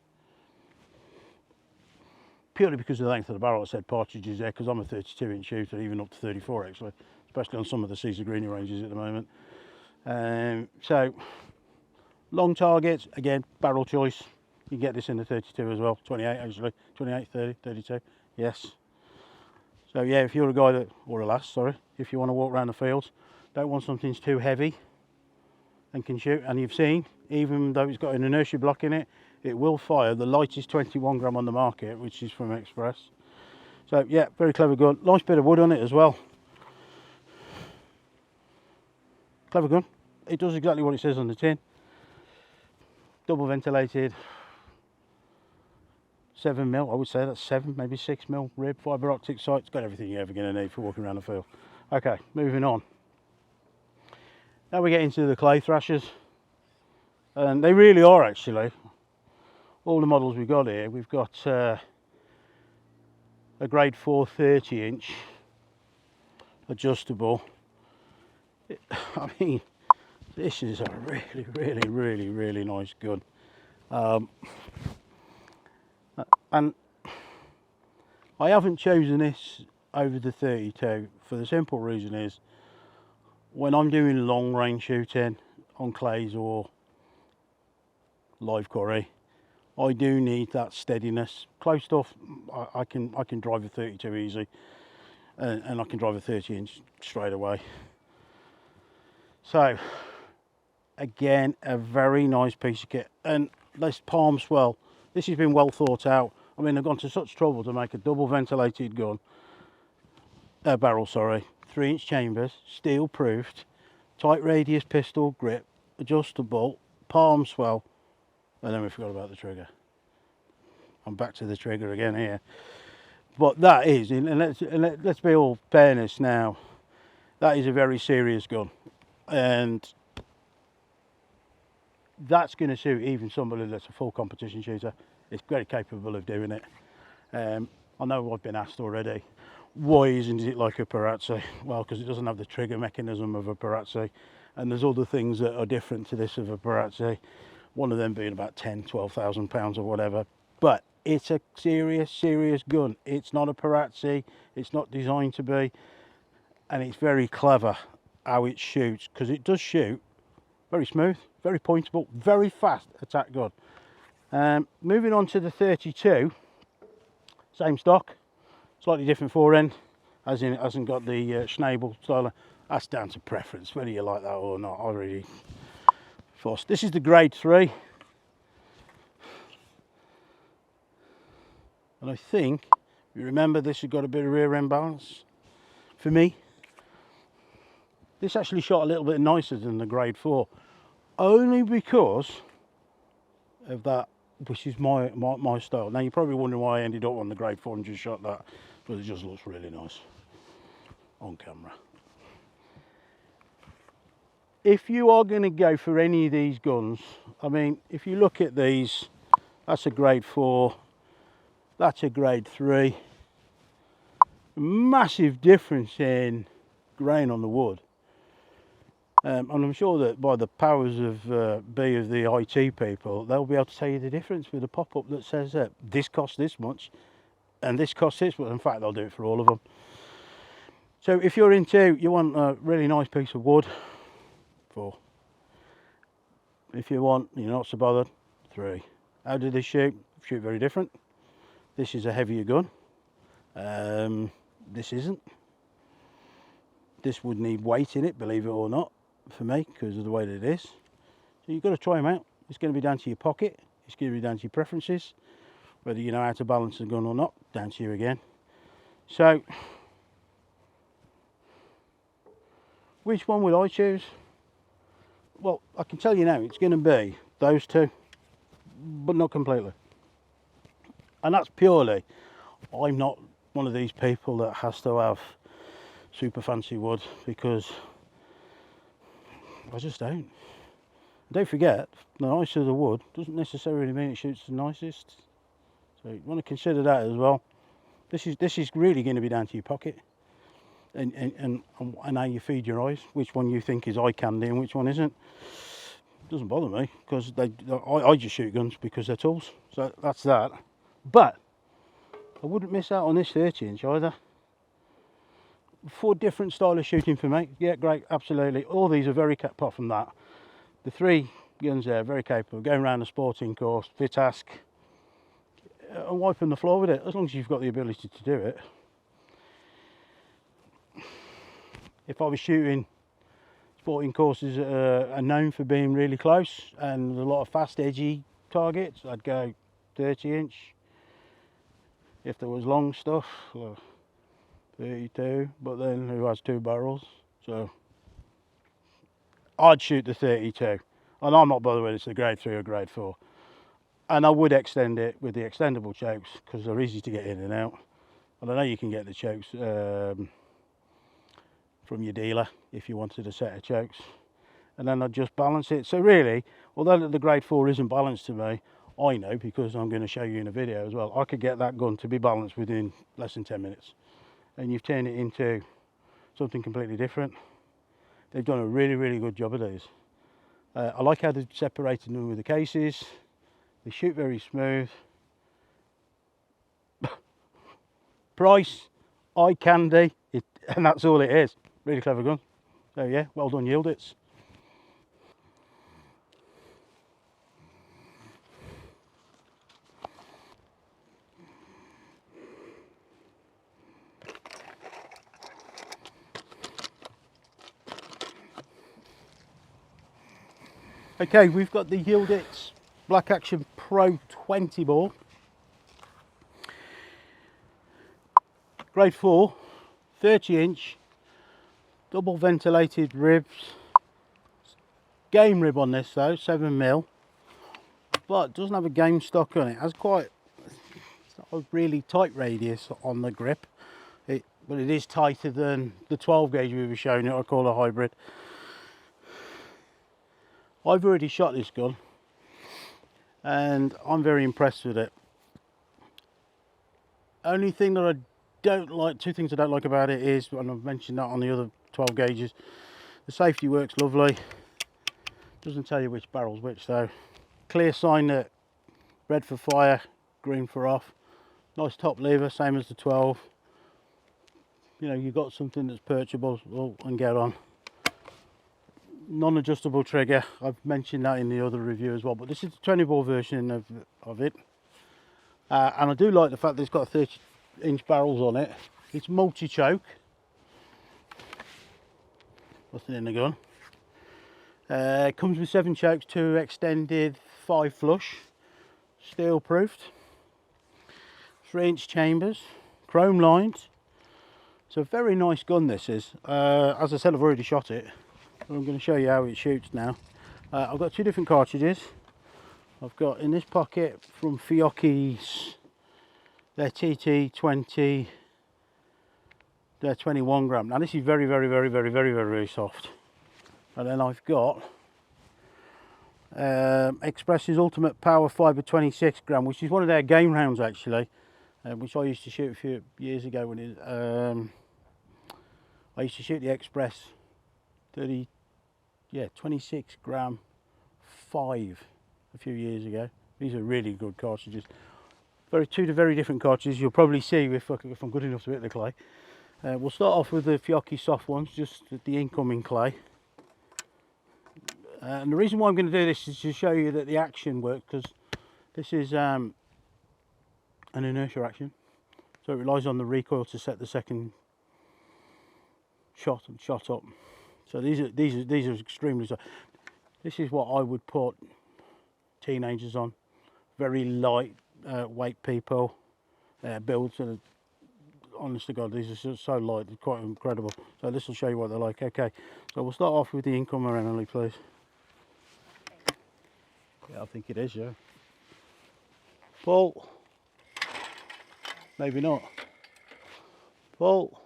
purely because of the length of the barrel. I said partridges there because I'm a 32-inch shooter, even up to 34 actually, especially on some of the Caesar Greeny ranges at the moment. So long targets, again, barrel choice. You can get this in the 32 as well, 28 actually, 28, 30, 32, yes. So yeah, if you're a guy that, or a lass, sorry, if you want to walk around the fields, don't want something that's too heavy and can shoot, and you've seen, even though it's got an inertia block in it, it will fire the lightest 21 gram on the market, which is from Express. So yeah, very clever gun. Nice bit of wood on it as well. Clever gun. It does exactly what it says on the tin. Double ventilated, 7mm, I would say that's 7, maybe 6mm rib, fibre optic sight. It's got everything you're ever going to need for walking around the field. Okay, moving on. Now we get into the clay thrashers, and they really are actually, all the models we've got here, we've got a grade 4 30-inch adjustable. I mean, this is a really nice gun. And I haven't chosen this over the 32 for the simple reason is, when I'm doing long range shooting on clays or live quarry, I do need that steadiness. Close stuff, I can drive a 32 easy, and I can drive a 30-inch straight away. So again, a very nice piece of kit, and this palm swell, this has been well thought out. I mean, they've gone to such trouble to make a double ventilated gun, barrel, sorry, 3-inch chambers, steel proofed, tight radius pistol grip, adjustable, palm swell, and then we forgot about the trigger. I'm back to the trigger again here. But that is, and let's be all fairness now, that is a very serious gun, and that's going to suit even somebody that's a full competition shooter. It's very capable of doing it. I know I've been asked already, why isn't it like a Perazzi? Well, because it doesn't have the trigger mechanism of a Perazzi, and there's other things that are different to this of a Perazzi, one of them being about 10,000–12,000 pounds or whatever. But it's a serious gun. It's not a Perazzi, it's not designed to be, and it's very clever how it shoots, because it does shoot very smooth, very pointable, very fast attack gun. Moving on to the 32, same stock, slightly different fore end, as in it hasn't got the Schnabel style. That's down to preference, whether you like that or not. I really fussed. This is the grade 3, and I think, you remember, this has got a bit of rear end balance. For me, this actually shot a little bit nicer than the grade 4, only because of that which is my style. Now you're probably wondering why I ended up on the grade 4 and just shot that, but it just looks really nice on camera. If you are going to go for any of these guns, I mean, if you look at these, that's a grade 4, that's a grade 3. Massive difference in grain on the wood. And I'm sure that by the powers of be of the IT people, they'll be able to tell you the difference with a pop-up that says that this costs this much and this costs this much. In fact, they'll do it for all of them. So if you're into, you want a really nice piece of wood, 4. If you want, you're not so bothered, 3. How do they shoot? Shoot very different. This is a heavier gun. This isn't. This would need weight in it, believe it or not, for me, because of the way that it is. So you've got to try them out. It's going to be down to your pocket. It's going to be down to your preferences. Whether you know how to balance the gun or not, down to you again. So, which one will I choose? Well, I can tell you now, it's going to be those two, but not completely. And that's purely, I'm not one of these people that has to have super fancy wood, because I just don't. Don't forget, the nicer the wood doesn't necessarily mean it shoots the nicest. So you want to consider that as well. This is really going to be down to your pocket and how you feed your eyes, which one you think is eye candy and which one isn't. It doesn't bother me, because I just shoot guns because they're tools. So that's that. But I wouldn't miss out on this 30-inch either. 4 different style of shooting for me. Yeah, great, absolutely. All these are very, apart from that, the 3 guns there are very capable of going around a sporting course, fit-ask, and wiping the floor with it, as long as you've got the ability to do it. If I was shooting sporting courses that are known for being really close and a lot of fast, edgy targets, I'd go 30-inch. If there was long stuff, 32, but then who has 2 barrels? So I'd shoot the 32, and I'm not bothered whether it's a grade 3 or grade 4. And I would extend it with the extendable chokes, because they're easy to get in and out. And I know you can get the chokes from your dealer if you wanted a set of chokes. And then I'd just balance it. So really, although the grade 4 isn't balanced to me, I know, because I'm going to show you in a video as well, I could get that gun to be balanced within less than 10 minutes. And you've turned it into something completely different. They've done a really, really good job of these. I like how they've separated them with the cases. They shoot very smooth. Price, eye candy, and that's all it is. Really clever gun. So yeah, well done, Yildiz. Okay, we've got the Yildiz Black Action Pro 20 ball. Grade 4, 30-inch, double ventilated ribs. Game rib on this though, 7mm, but it doesn't have a game stock on it. It has quite, it's not a really tight radius on the grip, but it is tighter than the 12 gauge we were showing it. I call a hybrid. I've already shot this gun and I'm very impressed with it. Only thing that I don't like, 2 things I don't like about it is, and I've mentioned that on the other 12 gauges, the safety works lovely. Doesn't tell you which barrel's which though. Clear sign that red for fire, green for off. Nice top lever, same as the 12. You know, you've got something that's perchable and get on. Non-adjustable trigger, I've mentioned that in the other review as well, but this is the 20 ball version of it. And I do like the fact that it's got 30-inch barrels on it. It's multi-choke. Nothing in the gun. It comes with 7 chokes, 2 extended, 5 flush. Steel proofed. 3-inch chambers. Chrome lined. It's a very nice gun this is. As I said, I've already shot it. I'm going to show you how it shoots now. I've got 2 different cartridges. I've got in this pocket from Fiocchi's, their TT20, their 21 gram. Now this is very soft. And then I've got Express's Ultimate Power Fiber 26 gram, which is one of their game rounds actually, which I used to shoot a few years ago when it, I used to shoot the Express 26 gram 5 a few years ago. These are really good cartridges. Two very different cartridges. You'll probably see if I'm good enough to hit the clay. We'll start off with the Fiocchi soft ones, just the incoming clay. And the reason why I'm going to do this is to show you that the action works, because this is an inertia action, so it relies on the recoil to set the second shot and shot up. So these are extremely soft. This is what I would put teenagers on, very light weight people, builds. And honest to God, these are just so light, they're quite incredible. So this will show you what they're like. Okay, so we'll start off with the incomer, Emily, please. Yeah, I think it is, yeah. Pull. Maybe not. Pull.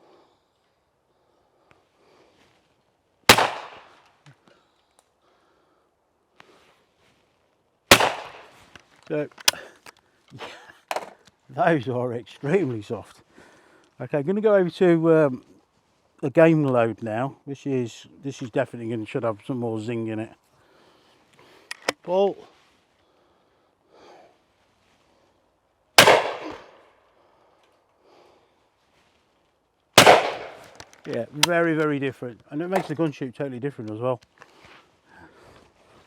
So, those are extremely soft. Okay, I'm going to go over to a game load now. This is definitely going to should have some more zing in it. Pull. Yeah, very different, and it makes the gun shoot totally different as well.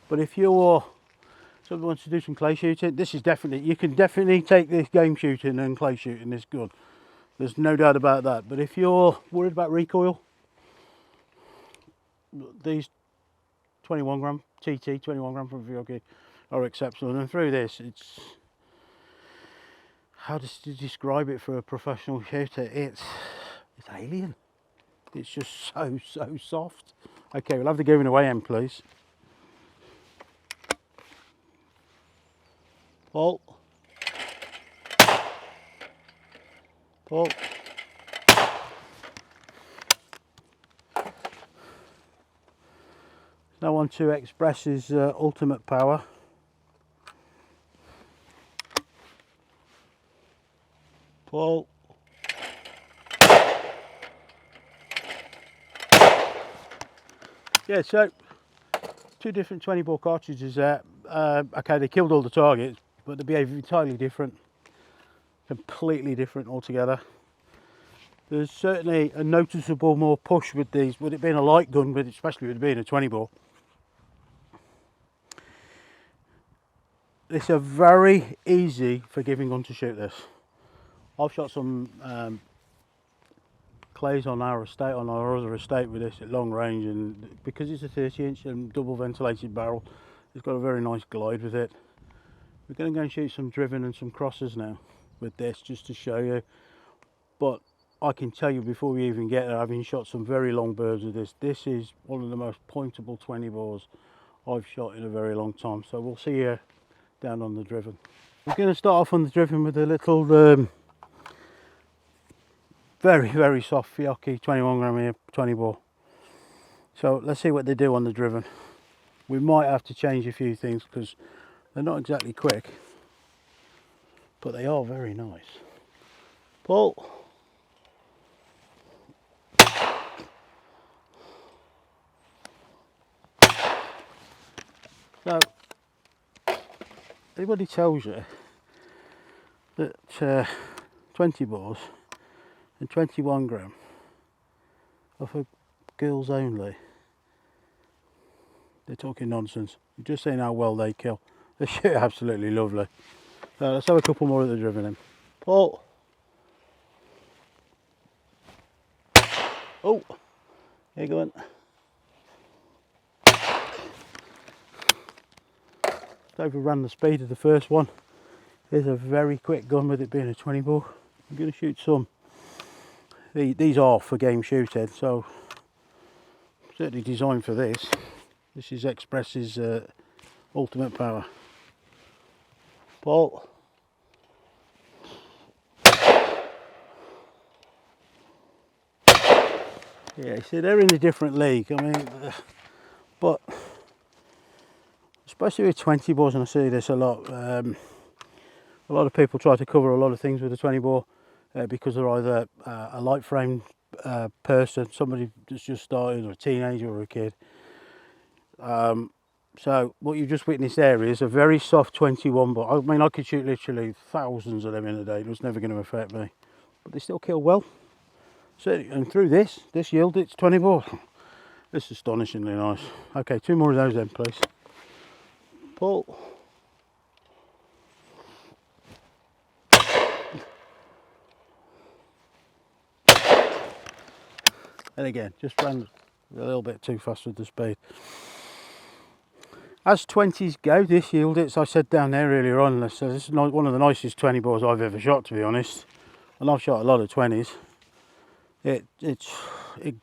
But if you're someone wants to do some clay shooting, this is definitely, you can definitely take this game shooting and clay shooting this gun. There's no doubt about that. But if you're worried about recoil, these 21 gram TT 21 gram from Fiocchi are exceptional. And through this, it's, how to describe it for a professional shooter? It's alien. It's just so soft. Okay, we'll have the giving away end, please. Pull. Pull. Now on to Express's Ultimate Power. Pull. Yeah, so two different 20 bore cartridges there. Okay, they killed all the targets, but they behave entirely different, completely different altogether. There's certainly a noticeable more push with these, with it being a light gun, but especially with it being a 20 bore. It's a very easy, forgiving gun to shoot this. I've shot some clays on our estate, on our other estate with this at long range, and because it's a 30-inch and double ventilated barrel, it's got a very nice glide with it. We're going to go and shoot some driven and some crosses now with this, just to show you. But I can tell you before we even get there, having shot some very long birds with this, this is one of the most pointable 20 bores I've shot in a very long time. So we'll see you down on the driven. We're going to start off on the driven with a little very soft Fiocchi 21 gram here, 20 bore. So let's see what they do on the driven. We might have to change a few things because they're not exactly quick, but they are very nice. Pull. So everybody tells you that 20 bores and 21 gram are for girls only. They're talking nonsense. You're just saying how well they kill. They shoot absolutely lovely. So let's have a couple more of the driven in. Pull. Oh, here you go. Overran the speed of the first one. Here's a very quick gun with it being a 20 bore. I'm going to shoot some. These are for game shooting, so certainly designed for this. This is Express's Ultimate Power. Pull. Yeah, see, they're in a different league. I mean, but especially with 20 bores, and I see this a lot. A lot of people try to cover a lot of things with a 20 bore because they're either a light frame person, somebody that's just started, or a teenager or a kid. So what you just witnessed there is a very soft 21 bore. I mean, I could shoot literally thousands of them in a day. It was never going to affect me, but they still kill well. So, and through this Yildiz 20 bore, this is astonishingly nice. Okay, 2 more of those then, please. Pull. And again, just ran a little bit too fast with the speed. As 20s go, this Yildiz, I said down there earlier on, so this is one of the nicest 20 bores I've ever shot, to be honest. And I've shot a lot of 20s. It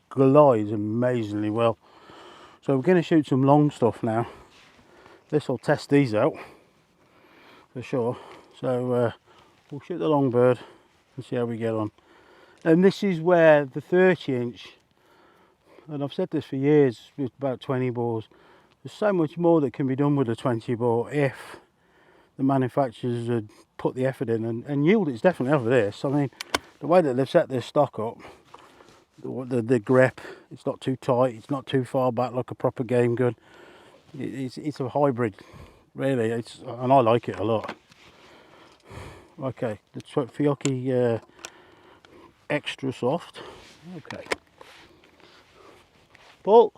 glides amazingly well. So we're going to shoot some long stuff now. This will test these out for sure. So we'll shoot the long bird and see how we get on. And this is where the 30-inch, and I've said this for years with about 20 bores, there's so much more that can be done with a 20 bore if the manufacturers had put the effort in, and Yildiz definitely over this. I mean, the way that they've set this stock up, the grip, it's not too tight, it's not too far back like a proper game gun. It's a hybrid, really, and I like it a lot. Okay, the Fiocchi extra soft. Okay, pull.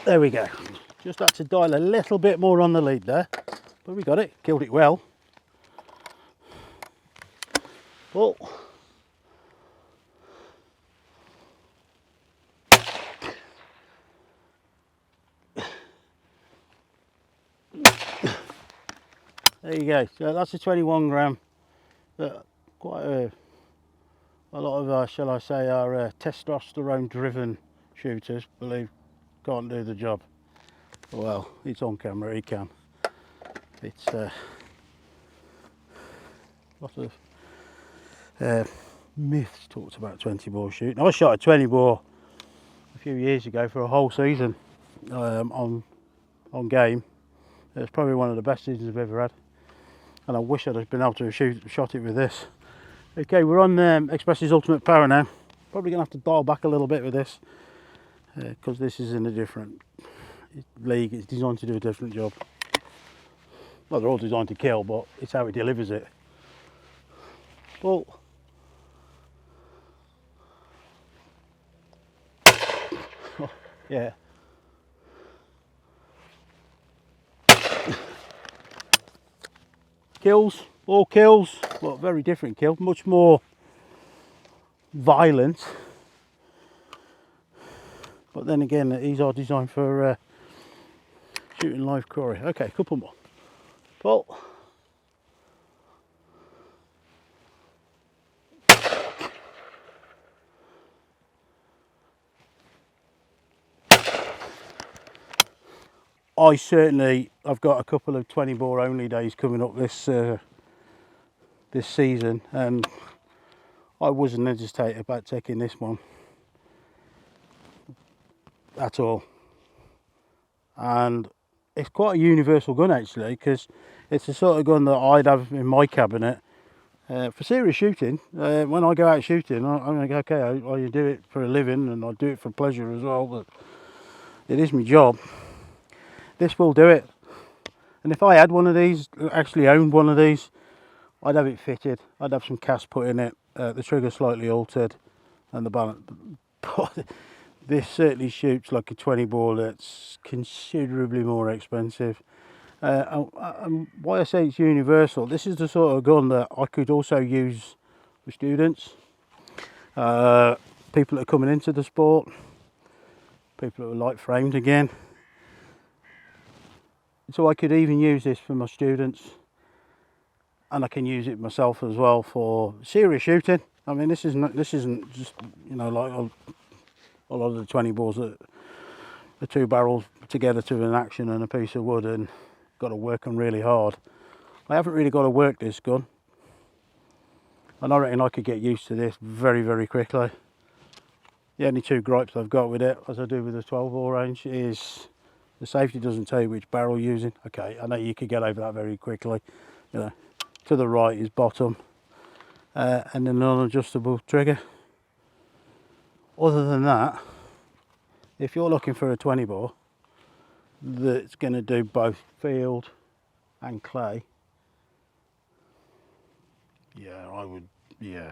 There we go. Just had to dial a little bit more on the lead there, but we got it, killed it well. Pull. There you go. So that's a 21 gram. Quite a lot of, shall I say, our testosterone driven shooters believe can't do the job. Well, it's on camera, he can. It's a lot of myths talked about 20 bore shooting. I shot a 20 bore a few years ago for a whole season on game. It was probably one of the best seasons I've ever had, and I wish I'd have been able to shot it with this. Okay, we're on Express's Ultimate Power now. Probably gonna have to dial back a little bit with this because this is in a different league. It's designed to do a different job. Well, they're all designed to kill, but it's how it delivers it. Well, oh, yeah. Kills, all kills, but very different kill, much more violent. But then again, these are designed for shooting live quarry. Okay, a couple more. Pull. I've got a couple of 20 bore only days coming up this season, and I wasn't hesitating about taking this one at all. And it's quite a universal gun actually, because it's the sort of gun that I'd have in my cabinet for serious shooting. When I go out shooting, I'm going to go, okay, I do it for a living and I do it for pleasure as well, but it is my job. This will do it. And if I had one of these, actually owned one of these, I'd have it fitted. I'd have some cast put in it, the trigger slightly altered, and the balance. But this certainly shoots like a 20 bore that's considerably more expensive. And why I say it's universal, this is the sort of gun that I could also use for students, people that are coming into the sport, people that are light framed again. So I could even use this for my students, and I can use it myself as well for serious shooting. I mean, this isn't just, you know, like a lot of the 20 bores that the two barrels together to an action and a piece of wood, and got to work them really hard. I haven't really got to work this gun, and I reckon I could get used to this very, very quickly. The only two gripes I've got with it, as I do with the 12 bore range, is the safety doesn't tell you which barrel you're using. Okay, I know you could get over that very quickly. You know, to the right is bottom, and then an non-adjustable trigger. Other than that, if you're looking for a 20 bore that's going to do both field and clay, yeah, I would, yeah.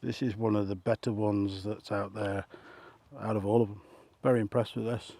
This is one of the better ones that's out there, out of all of them. Very impressed with this.